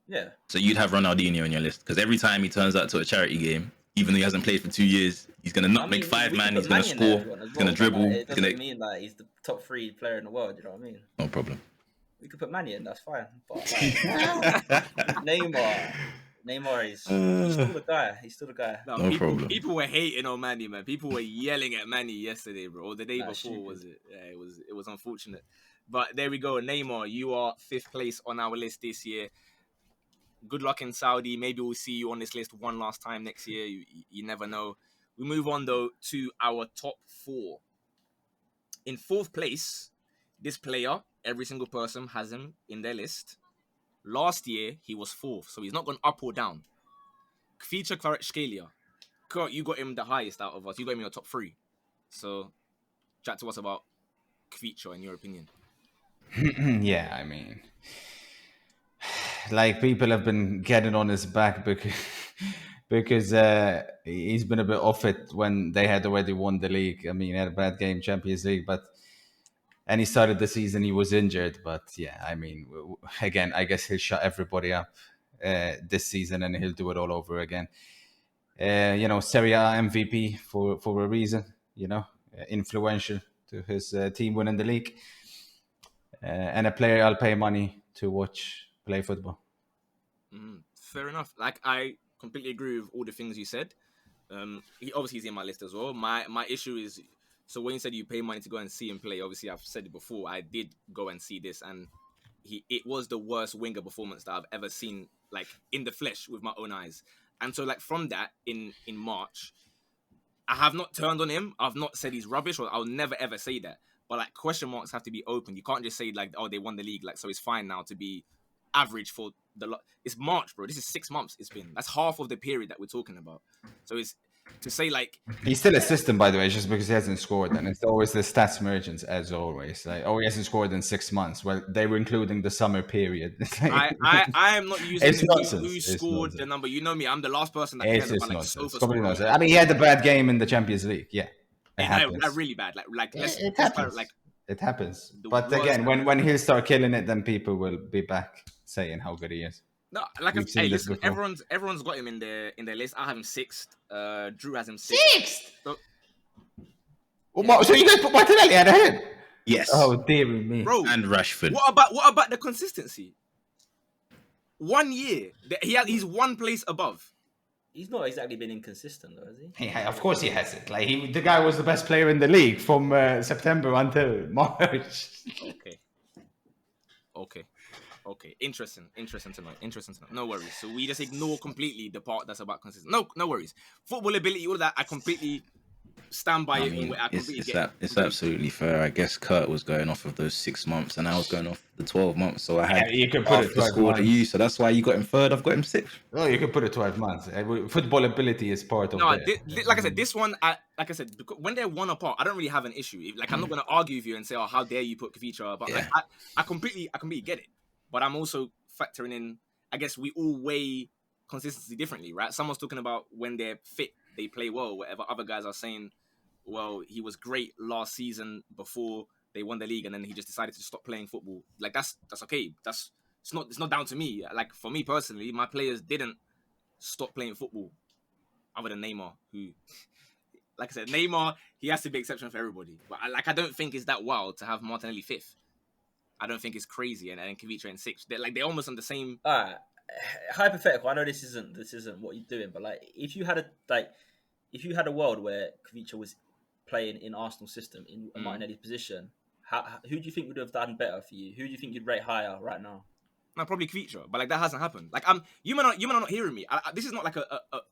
Yeah, So you'd have Ronaldinho on your list because every time he turns out to a charity game, even though he hasn't played for 2 years, he's gonna not make 5 man. He's gonna score. He's gonna dribble. It doesn't mean that he's the top 3 player in the world. You know what I mean? No problem. We could put Manny in. That's fine. But like, Neymar is he's still the guy. He's still the guy. No problem. People were hating on Manny, man. People were yelling at Manny yesterday, bro. Or the day before, stupid. was it? Yeah, it was unfortunate. But there we go. Neymar, you are 5th place on our list this year. Good luck in Saudi. Maybe we'll see you on this list one last time next year. You never know. We move on, though, to our top 4. In 4th place, this player, every single person has him in their list. Last year, he was 4th, so he's not gone up or down. Kvicha Kvaratskhelia. Kurt, you got him the highest out of us. You got him in your top 3. So, chat to us about Kvicha, in your opinion. Yeah, I mean, like people have been getting on his back because he's been a bit off it when they had already won the league. I mean, he had a bad game, Champions League, and he started the season, he was injured. But yeah, I mean, again, I guess he'll shut everybody up this season and he'll do it all over again. Serie A MVP for a reason, influential to his team winning the league. And a player I'll pay money to watch play football. Fair enough. Like, I completely agree with all the things you said. He's in my list as well. My issue is, so when you said you pay money to go and see him play, obviously I've said it before, I did go and see this, and it was the worst winger performance that I've ever seen, like, in the flesh with my own eyes. And so, like, from that, in March, I have not turned on him. I've not said he's rubbish, or I'll never ever say that. But, like, question marks have to be open. You can't just say, like, oh, they won the league, like, so it's fine now to be average for it's March, bro. This is 6 months it's been. That's half of the period that we're talking about. So to say like He's still a system, by the way, just because he hasn't scored. And it's always the stats merchants, as always. Like, oh, he hasn't scored in 6 months. Well, they were including the summer period. I am not using It's nonsense. who It's scored the nonsense. number. You know me, I'm the last person that It's cares about like nonsense. sofa It's completely scorer. nonsense. I mean, he had a bad game in the Champions League. Yeah, it happens. Like really bad. Like Yeah, let's it let's happens. like It happens. the But worst again, when he'll start killing it, then people will be back saying how good he is. no, like We've seen hey, this listen, before. everyone's got him in their list. I have him sixth. Drew has him sixth. So, So you guys put Martinelli out of him? Yes. Oh, dear me. bro, And Rashford. what about the consistency? 1 year, he's one place above. He's not exactly been inconsistent, though, has he? Yeah, of course he has it. Like the guy was the best player in the league from September until March. Okay. Interesting to know. No worries. So we just ignore completely the part that's about consistency. No worries. Football ability, all that, I completely stand by I it. mean, I completely it's get it. it's absolutely fair. I guess Kurt was going off of those 6 months, and I was going off the 12 months. So I had Yeah, you can put half it the 12 score months. to you. So that's why you got him third. I've got him sixth. Oh, you could put it 12 months. Football ability is part of No, it. like I said, this one, when they're one apart, I don't really have an issue. Like I'm not going to argue with you and say, "Oh, how dare you put Kavicha?" But like, I completely get it. But I'm also factoring in. I guess we all weigh consistency differently, right? Someone's talking about when they're fit, they play well. Whatever other guys are saying, well, he was great last season before they won the league, and then he just decided to stop playing football. Like that's okay. It's not down to me. Like for me personally, my players didn't stop playing football, other than Neymar, who, like I said, Neymar, he has to be exception for everybody. But I don't think it's that wild to have Martinelli fifth. I don't think it's crazy, and Kavicha in sixth. They're almost on the same. All right, hypothetical. I know this isn't what you're doing, but like if you had a world where Kavicha was playing in Arsenal's system in Martinelli's position, who do you think would have done better for you? Who do you think you'd rate higher right now? No, probably Kavicha, but like that hasn't happened. Like you may not hearing me. This is not like a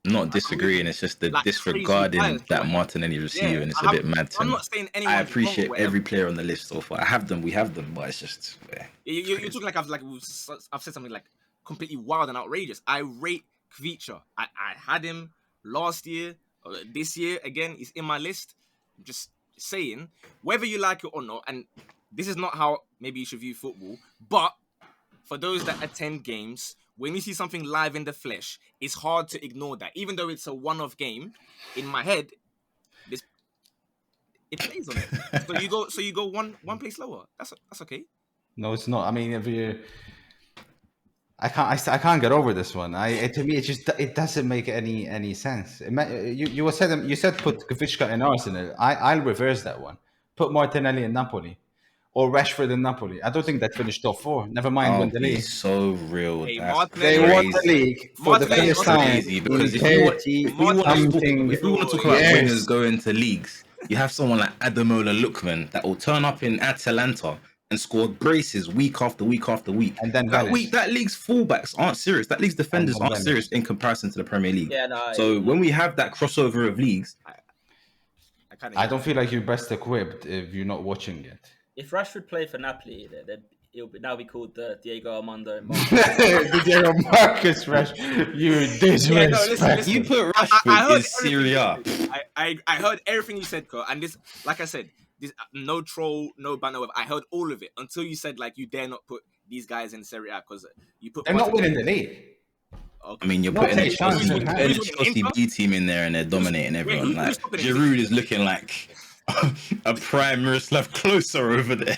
not disagreeing. It's just the like disregarding that Martinelli received, and it's a bit mad to I'm me. not saying anyone. I appreciate every player on the list so far. I have them, we have them, but it's just. You're talking like I've said something like completely wild and outrageous. I rate Kavicha. I had him last year. This year again, he's in my list. I'm just saying, whether you like it or not, and this is not how maybe you should view football, but for those that attend games, when we see something live in the flesh, it's hard to ignore that. Even though it's a one-off game, in my head, it plays on it. So you go one place lower. That's okay. No, it's not. I mean, I can't get over this one. To me, it doesn't make any sense. You said put Kavichka in Arsenal. I'll reverse that one. Put Martinelli in Napoli, or Rashford in Napoli. I don't think that finished top 4. Never mind win the league. So real. Hey, They won the league for the first time. Because if we want to talk about winners going to leagues, you have someone like Ademola Lookman that will turn up in Atalanta and score braces week after week after week. And then that league's fullbacks aren't serious. That league's defenders aren't serious in comparison to the Premier League. Yeah, no, so when we have that crossover of leagues, I don't feel like you're best equipped if you're not watching it. If Rashford played for Napoli, it'll now be called the Diego Armando. The Diego Marcus Rashford. You disrespect. Listen. You put Rashford in Serie A. I heard everything you said, Kurt, and this, like I said, this no troll, no banner. I heard all of it until you said like you dare not put these guys in Serie A because you put. They're not winning the league. I mean, you're putting a Chelsea B team in there and they're dominating everyone. Like Giroud is looking like a prime Miroslav Klose over there.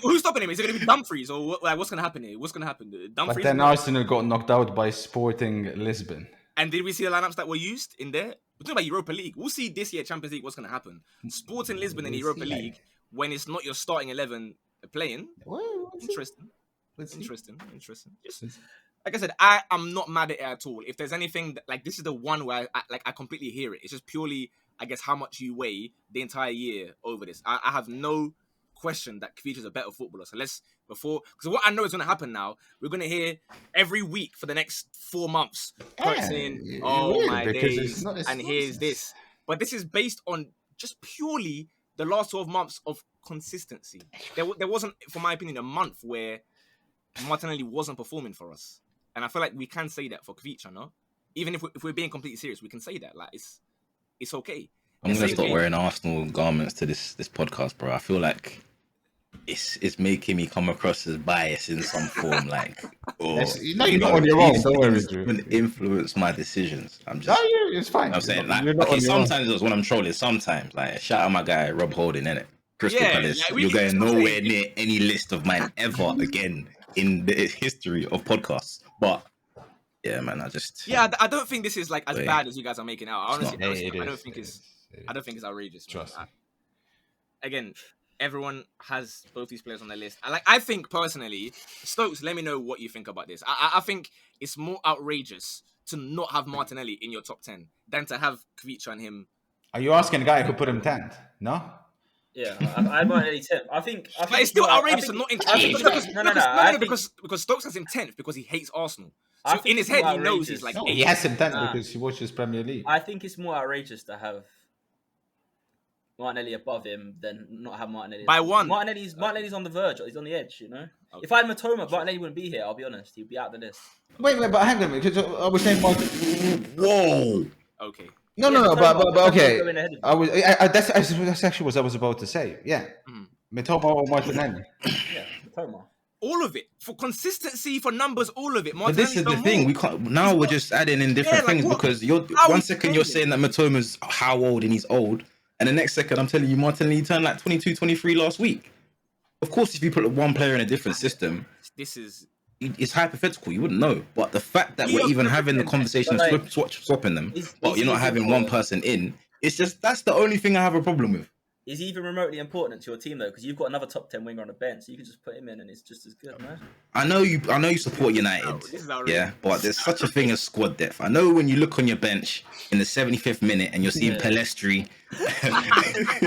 Who's stopping him? Is it going to be Dumfries or what's going to happen here? What's going to happen? Dumfries. But then Arsenal got knocked out by Sporting Lisbon. And did we see the lineups that were used in there? We're talking about Europa League. We'll see this year Champions League what's going to happen. Sporting Lisbon in the Europa League when it's not your starting 11 playing. Interesting. Just, like I said, I am not mad at it at all. If there's anything like this is the one where I completely hear it. It's just purely, I guess, how much you weigh the entire year over this. I have no question that Kavicha is a better footballer. So because what I know is going to happen now, we're going to hear every week for the next 4 months saying, "Oh my days," and here's this. But this is based on just purely the last 12 months of consistency. There wasn't, for my opinion, a month where Martinelli wasn't performing for us. And I feel like we can say that for Kavicha, no? even if we're being completely serious, we can say that. Like it's okay. I'm The gonna same stop way- wearing Arsenal garments to this podcast, bro. I feel like it's making me come across as biased in some form, like or No, you're not on your own. these Don't worry, things Drew. will influence my decisions. I'm No, just, it's fine. I'm saying, like, You're not okay, on your own. sometimes it's when I'm trolling. Sometimes, like, shout out my guy Rob Holding, innit? Crystal Yeah, Palace. like, we- You're going it's not nowhere saying- near any list of mine ever again in the history of podcasts. But yeah, man, Yeah, I don't think this is like as Wait. bad as you guys are making out. Honestly, not. I don't think it's outrageous. Man. Trust me. Again, everyone has both these players on their list. I think personally, Stokes, let me know what you think about this. I think it's more outrageous to not have Martinelli in your top 10 than to have Kvicha and him. Are you asking a guy who could put him 10th? No? Yeah, I might nearly 10th. I think But it's still more- outrageous to not include because Stokes has him 10th because he hates Arsenal. I So think in his it's more head, he knows he's outrageous. like No, 8th. he has him 10th Nah. because he watches Premier League. I think it's more outrageous to have Martinelli above him than not have Martinelli. By one. Martinelli's on the verge. He's on the edge, you know? Okay. If I had Matoma, Martinelli wouldn't be here, I'll be honest. He'd be out of the list. Wait, but hang on, because I was saying Martin. Whoa. Okay. No, Yeah, no, Matoma but okay. going ahead of I was. That's actually what I was about to say. Yeah, Mhm. Mitoma or Martinelli. Yeah, Matoma. All of it. For consistency, for numbers, all of it. But this is the thing. We can't now. We're just adding in different Yeah, like things what? because you're How one is he second you're saying playing? that Matoma's how old and he's old, and the next second I'm telling you Martinelli turned like 22, 23 last week. Of course, if you put one player in a different system, This is it's hypothetical. You wouldn't know. But the fact that We we're are even having the confident, conversation but, of like, swapping them, is but you're not he having one important? person in. It's just that's the only thing I have a problem with. Is he even remotely important to your team though? Because you've got another top 10 winger on the bench, so you can just put him in and it's just as good, man. I know you support United, This is outrageous. yeah, but there's such a thing as squad depth. I know when you look on your bench in the 75th minute and you're seeing Yeah. Pelestri,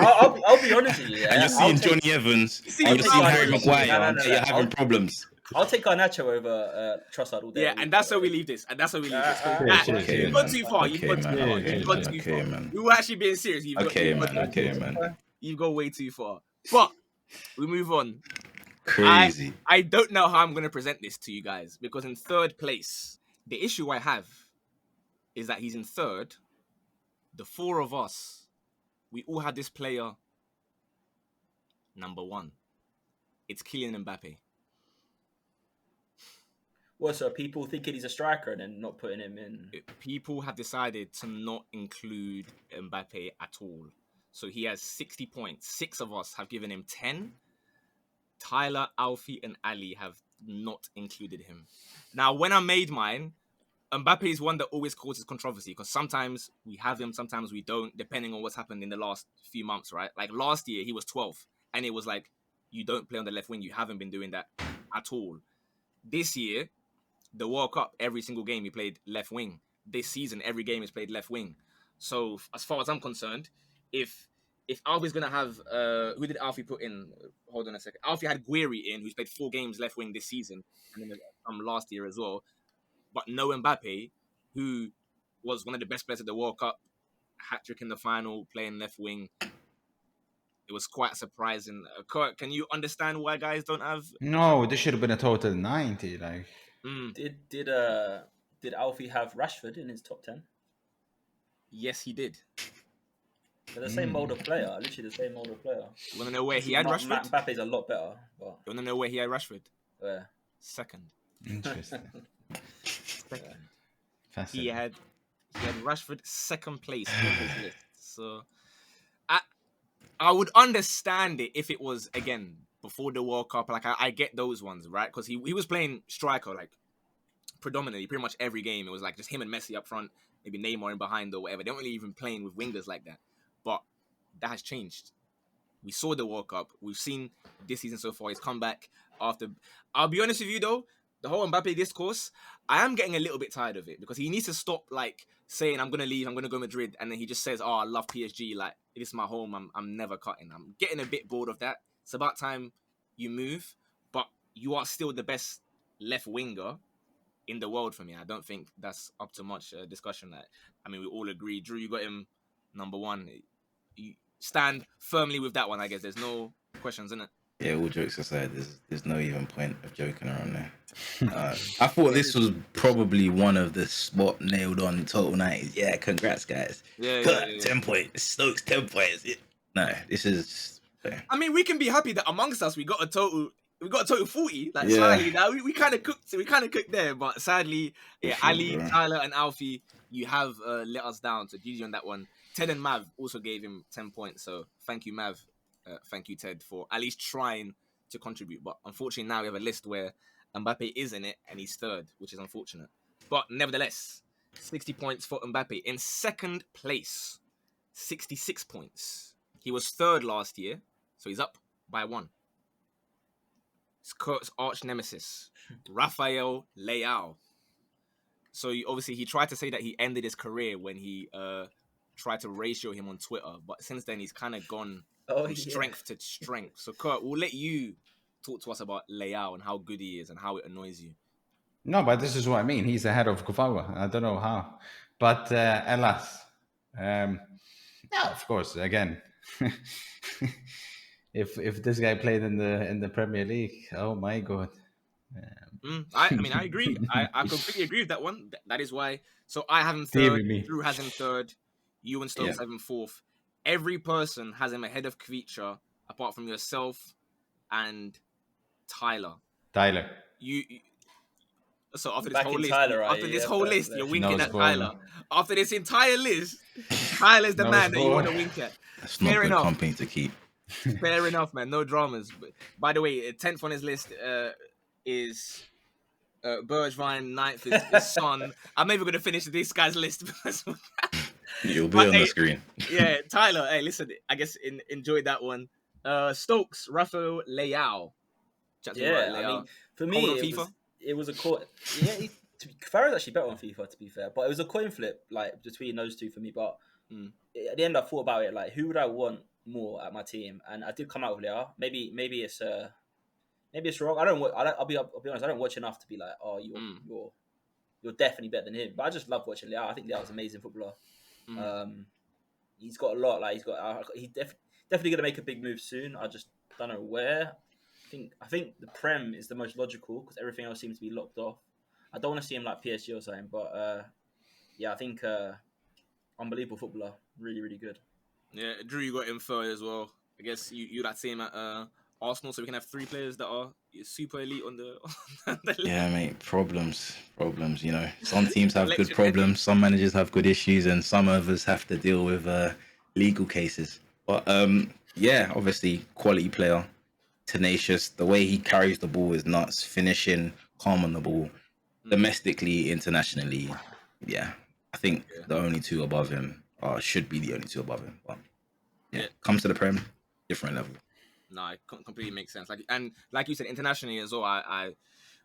I'll be honest with you, yeah. and you're seeing Johnny Evans, See, and you're I'll seeing take Harry Garnacho. Maguire, No, and you're having problems. I'll take Garnacho over Trossard all day. Yeah, and that's how we leave this. Okay, You've gone man. too far. You've Okay, gone too man. far. Okay, You've gone man. too Okay, far. man. We were actually being serious. Okay, man. You've gone way too far. But we move on. Crazy. I don't know how I'm going to present this to you guys because in third place, the issue I have is that he's in third. The four of us, we all had this player number one. It's Kylian Mbappe. What, so people thinking he's a striker and then not putting him in? People have decided to not include Mbappe at all. So he has 60 points. 6 of us have given him 10. Tyler, Alfie, and Ali have not included him. Now, when I made mine, Mbappe is one that always causes controversy because sometimes we have him, sometimes we don't, depending on what's happened in the last few months, right? Like last year, he was 12th, and it was like, you don't play on the left wing. You haven't been doing that at all. This year, the World Cup, every single game he played left wing. This season, every game is played left wing. So as far as I'm concerned, if Alfie's gonna have who did Alfie put in? Hold on a second. Alfie had Guiri in, who's played 4 games left wing this season, and then last year as well. But no Mbappe, who was one of the best players at the World Cup, hat trick in the final, playing left wing. It was quite surprising. Kurt, can you understand why guys don't have? No, this should have been a total 90. Like, Did Alfie have Rashford in his top 10? Yes, he did. They're the same mold of player, literally the same mold of player. You want to know where he had Rashford? Mbappe's a lot better, but You want to know where he had Rashford? where? Second. interesting. Second. He Fascinating. had Rashford second place in his list. So I would understand it if it was again before the World Cup. Like I get those ones, right? Because he was playing striker like predominantly pretty much every game. It was like just him and Messi up front, maybe Neymar in behind or whatever. They weren't really even playing with wingers like that. But that has changed. We saw the World Cup. We've seen this season so far. He's come back after. I'll be honest with you though, the whole Mbappe discourse, I am getting a little bit tired of it because he needs to stop like saying I'm gonna leave, I'm gonna go Madrid, and then he just says, "Oh, I love PSG. Like this is my home. I'm never cutting." I'm getting a bit bored of that. It's about time you move, but you are still the best left winger in the world for me. I don't think that's up to much discussion. I mean, we all agree. Drew, you got him number one. You stand firmly with that one, I guess. There's no questions in it. Yeah, all jokes aside, there's no even point of joking around there. I thought this was probably one of the spot nailed on total 90s. Yeah, congrats, guys. Yeah. 10 points. Stokes, 10 points. No, this is. I mean, we can be happy that amongst us we got a total 40. Like Yeah. slightly now, we kind of cooked. We kind of cooked there, but sadly, yeah, sure, Ali, bro. Tyler, and Alfie, you have let us down. So GG on that one. Ted and Mav also gave him 10 points. So thank you, Mav. Thank you, Ted, for at least trying to contribute. But unfortunately, now we have a list where Mbappe is in it and he's third, which is unfortunate. But nevertheless, 60 points for Mbappe in second place. 66 points. He was third last year. So he's up by 1. It's Kurt's arch nemesis, Rafael Leao. So obviously he tried to say that he ended his career when he tried to ratio him on Twitter, but since then he's kind of gone from strength to strength. So Kurt, we'll let you talk to us about Leao and how good he is and how it annoys you. No, but this is what I mean. He's ahead of Kufawa. I don't know how, but alas, yeah, of course. Again, if this guy played in the Premier League, oh my god. I mean, I agree. I completely agree with that one. That is why. So I have him third. Drew has him third. You and Stokes have him fourth. Every person has him ahead of Kvicha, apart from yourself and Tyler. You so after this whole list, list, you're winking at Tyler. After this entire list, Tyler's the man that you want to wink at. That's not good company to keep. Fair enough, man. No dramas. But by the way, 10th on his list is Bergwijn. 9th is Son. I'm never going to finish this guy's list. You'll be on the screen. Yeah, Tyler. Hey, listen. I guess enjoyed that one. Stokes, Rafael Leao. Yeah, I mean, for me, it was a coin. Yeah, Farah's actually better on FIFA, to be fair. But it was a coin flip, like between those two for me. But at the end, I thought about it, like who would I want more at my team, and I did come out with Leao. Maybe it's wrong. I'll be honest. I don't watch enough to be like, oh, you're definitely better than him. But I just love watching Leao. I think Leao's an amazing footballer. He's got a lot. Like he's definitely going to make a big move soon. I just don't know where. I think the Prem is the most logical because everything else seems to be locked off. I don't want to see him like PSG or something, but yeah, I think unbelievable footballer, really, really good. Yeah, Drew, you got him third as well. I guess you'd like to see him at Arsenal, so we can have 3 players that are super elite on the list. Yeah, mate, problems. You know, some teams have good problems, some managers have good issues, and some others have to deal with legal cases. But yeah, obviously, quality player. Tenacious. The way he carries the ball is nuts. Finishing, calm on the ball, domestically, internationally. Yeah, I think the only two above him should be the only two above him. But yeah, comes to the Prem, different level. No, it completely makes sense. Like you said, internationally as well. I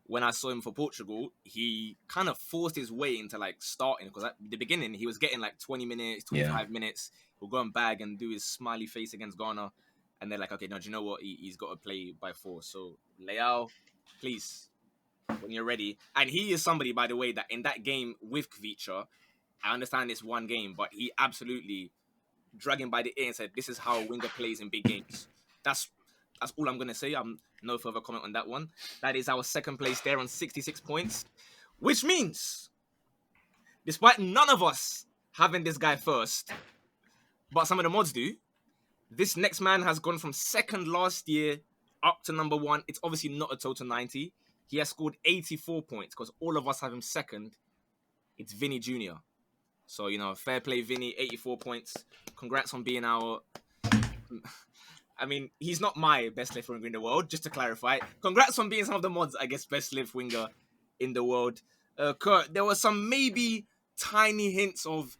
when I saw him for Portugal, he kind of forced his way into like starting because at the beginning he was getting like 20 minutes, 25 minutes. He'll go and bag and do his smiley face against Ghana. And they're like, okay, no, do you know what? He's got to play by force. So, Leao, please, when you're ready. And he is somebody, by the way, that in that game with Kvicha, I understand it's one game, but he absolutely dragged him by the ear and said, this is how a winger plays in big games. That's all I'm going to say. I'm no further comment on that one. That is our second place there on 66 points, which means, despite none of us having this guy first, but some of the mods do, this next man has gone from second last year up to number 1. It's obviously not a total 90. He has scored 84 points because all of us have him second. It's Vinny Jr. So, you know, fair play, Vinny, 84 points. Congrats on being our... I mean, he's not my best left winger in the world, just to clarify. Congrats on being some of the mods, I guess, best left winger in the world. Kurt, there were some maybe tiny hints of,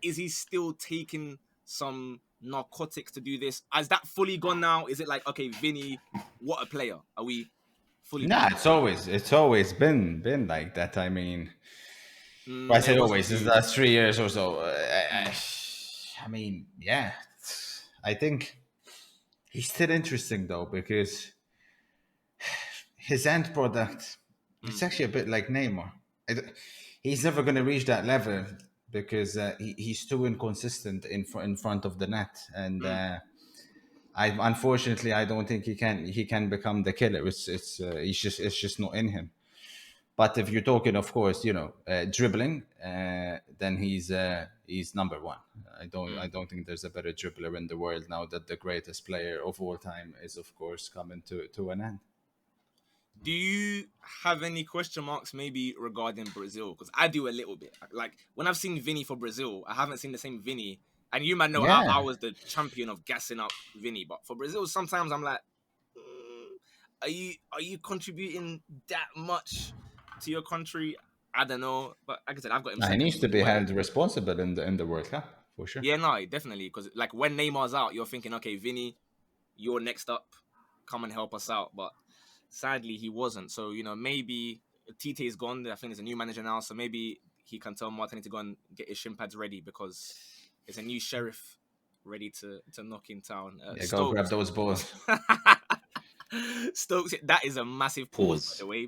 is he still taking some narcotics to do this? Has that fully gone now? Is it like, okay, Vinny, what a player? Are we fully? Nah, it's always been like that. I mean, I say always. Is that 3 years or so? I mean, yeah. I think he's still interesting though because his end product, it's actually a bit like Neymar. He's never going to reach that level because he's too inconsistent in front of the net, and Unfortunately, I don't think he can become the killer. It's just not in him. But if you're talking, of course, dribbling, then he's number one. I don't think there's a better dribbler in the world now that the greatest player of all time is, of course, coming to an end. Do you have any question marks maybe regarding Brazil? Because I do a little bit. Like when I've seen Vinny for Brazil, I haven't seen the same Vinny. And you might know I Yeah, was the champion of gassing up Vinny, but for Brazil, sometimes I'm like, are you contributing that much to your country? I don't know, but like I said, I've got him he second needs for to me. be Where held responsible in the World Cup for sure. yeah, no, definitely, because like when Neymar's out, you're thinking, okay, Vinny, you're next up, come and help us out. But sadly, he wasn't. So maybe Tite is gone. I think there's a new manager now, so maybe he can tell Martinelli to go and get his shin pads ready because there's a new sheriff ready to knock in town. Yeah, go grab Stokes. those balls. Stokes, that is a massive pause, by the way.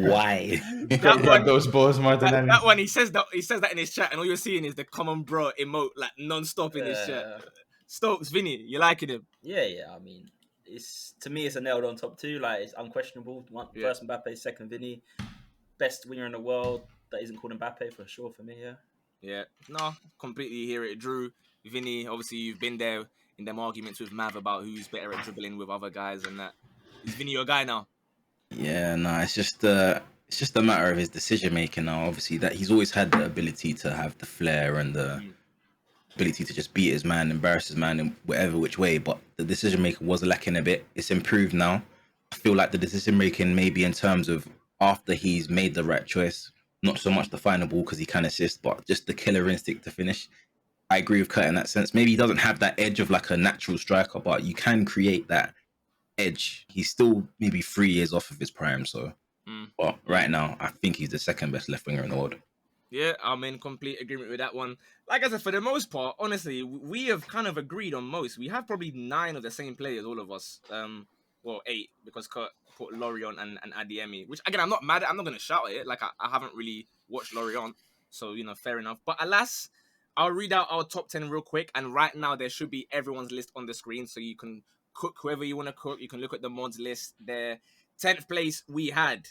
Why? Go That grab one, those balls, that, Martinelli. that one, he says that in his chat, and all you're seeing is the common bro emote like non-stop in his chat. Uh, Stokes, Vinny, you liking him? yeah. I mean, it's to me, it's a nailed on top two. Like it's unquestionable. Yeah. First Mbappe, second Vinny, best winger in the world that isn't called Mbappe for sure for me. Yeah. Yeah, no, completely hear it. Drew, Vinny, obviously you've been there in them arguments with Mav about who's better at dribbling with other guys and that. Is Vinny your guy now? Yeah, no, it's just a matter of his decision making now. Obviously, that he's always had the ability to have the flair and the ability to just beat his man, embarrass his man in whatever which way. But the decision making was lacking a bit. It's improved now. I feel like the decision making, maybe in terms of after he's made the right choice, not so much the final ball because he can assist, but just the killer instinct to finish. I agree with Kurt in that sense. Maybe he doesn't have that edge of like a natural striker, but you can create that edge. He's still maybe 3 years off of his prime, so. But right now, I think he's the second best left winger in the world. Yeah, I'm in complete agreement with that one. Like I said, for the most part, honestly, we have kind of agreed on most. We have probably 9 of the same players, all of us. Well, 8 because Kurt put Lorient and Adiemi, which again I'm not mad at. I'm not gonna shout at it. Like I haven't really watched Lorient, so fair enough. But alas, I'll read out our top 10 real quick, and right now there should be everyone's list on the screen, so you can cook whoever you want to cook. You can look at the mods list there. 10th place we had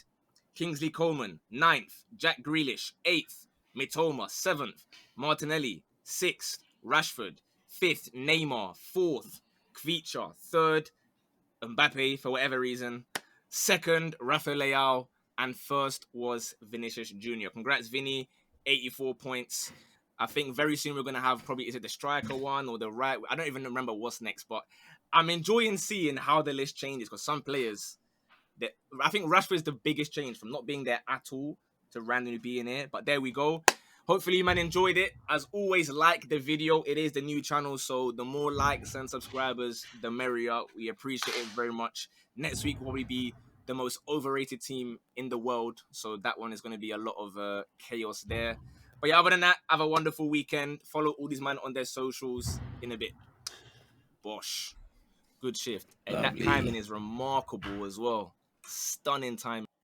Kingsley Coleman, 9th, Jack Grealish, 8th, Mitoma, 7th, Martinelli, 6th, Rashford, 5th, Neymar, 4th, Kvicha, 3rd, Mbappe for whatever reason, 2nd, Rafael Leao, and 1st was Vinicius Jr. Congrats, Vinny, 84 points. I think very soon we're going to have probably, is it the striker one or the right? I don't even remember what's next, but I'm enjoying seeing how the list changes because some players, I think Rashford is the biggest change from not being there at all to randomly being here. But there we go. Hopefully, you man enjoyed it. As always, like the video. It is the new channel, so the more likes and subscribers, the merrier. We appreciate it very much. Next week will probably be the most overrated team in the world, so that one is going to be a lot of chaos there. But yeah, other than that, have a wonderful weekend. Follow all these men on their socials in a bit. Bosh. Good shift. And that Lovely. timing is remarkable as well. Stunning timing.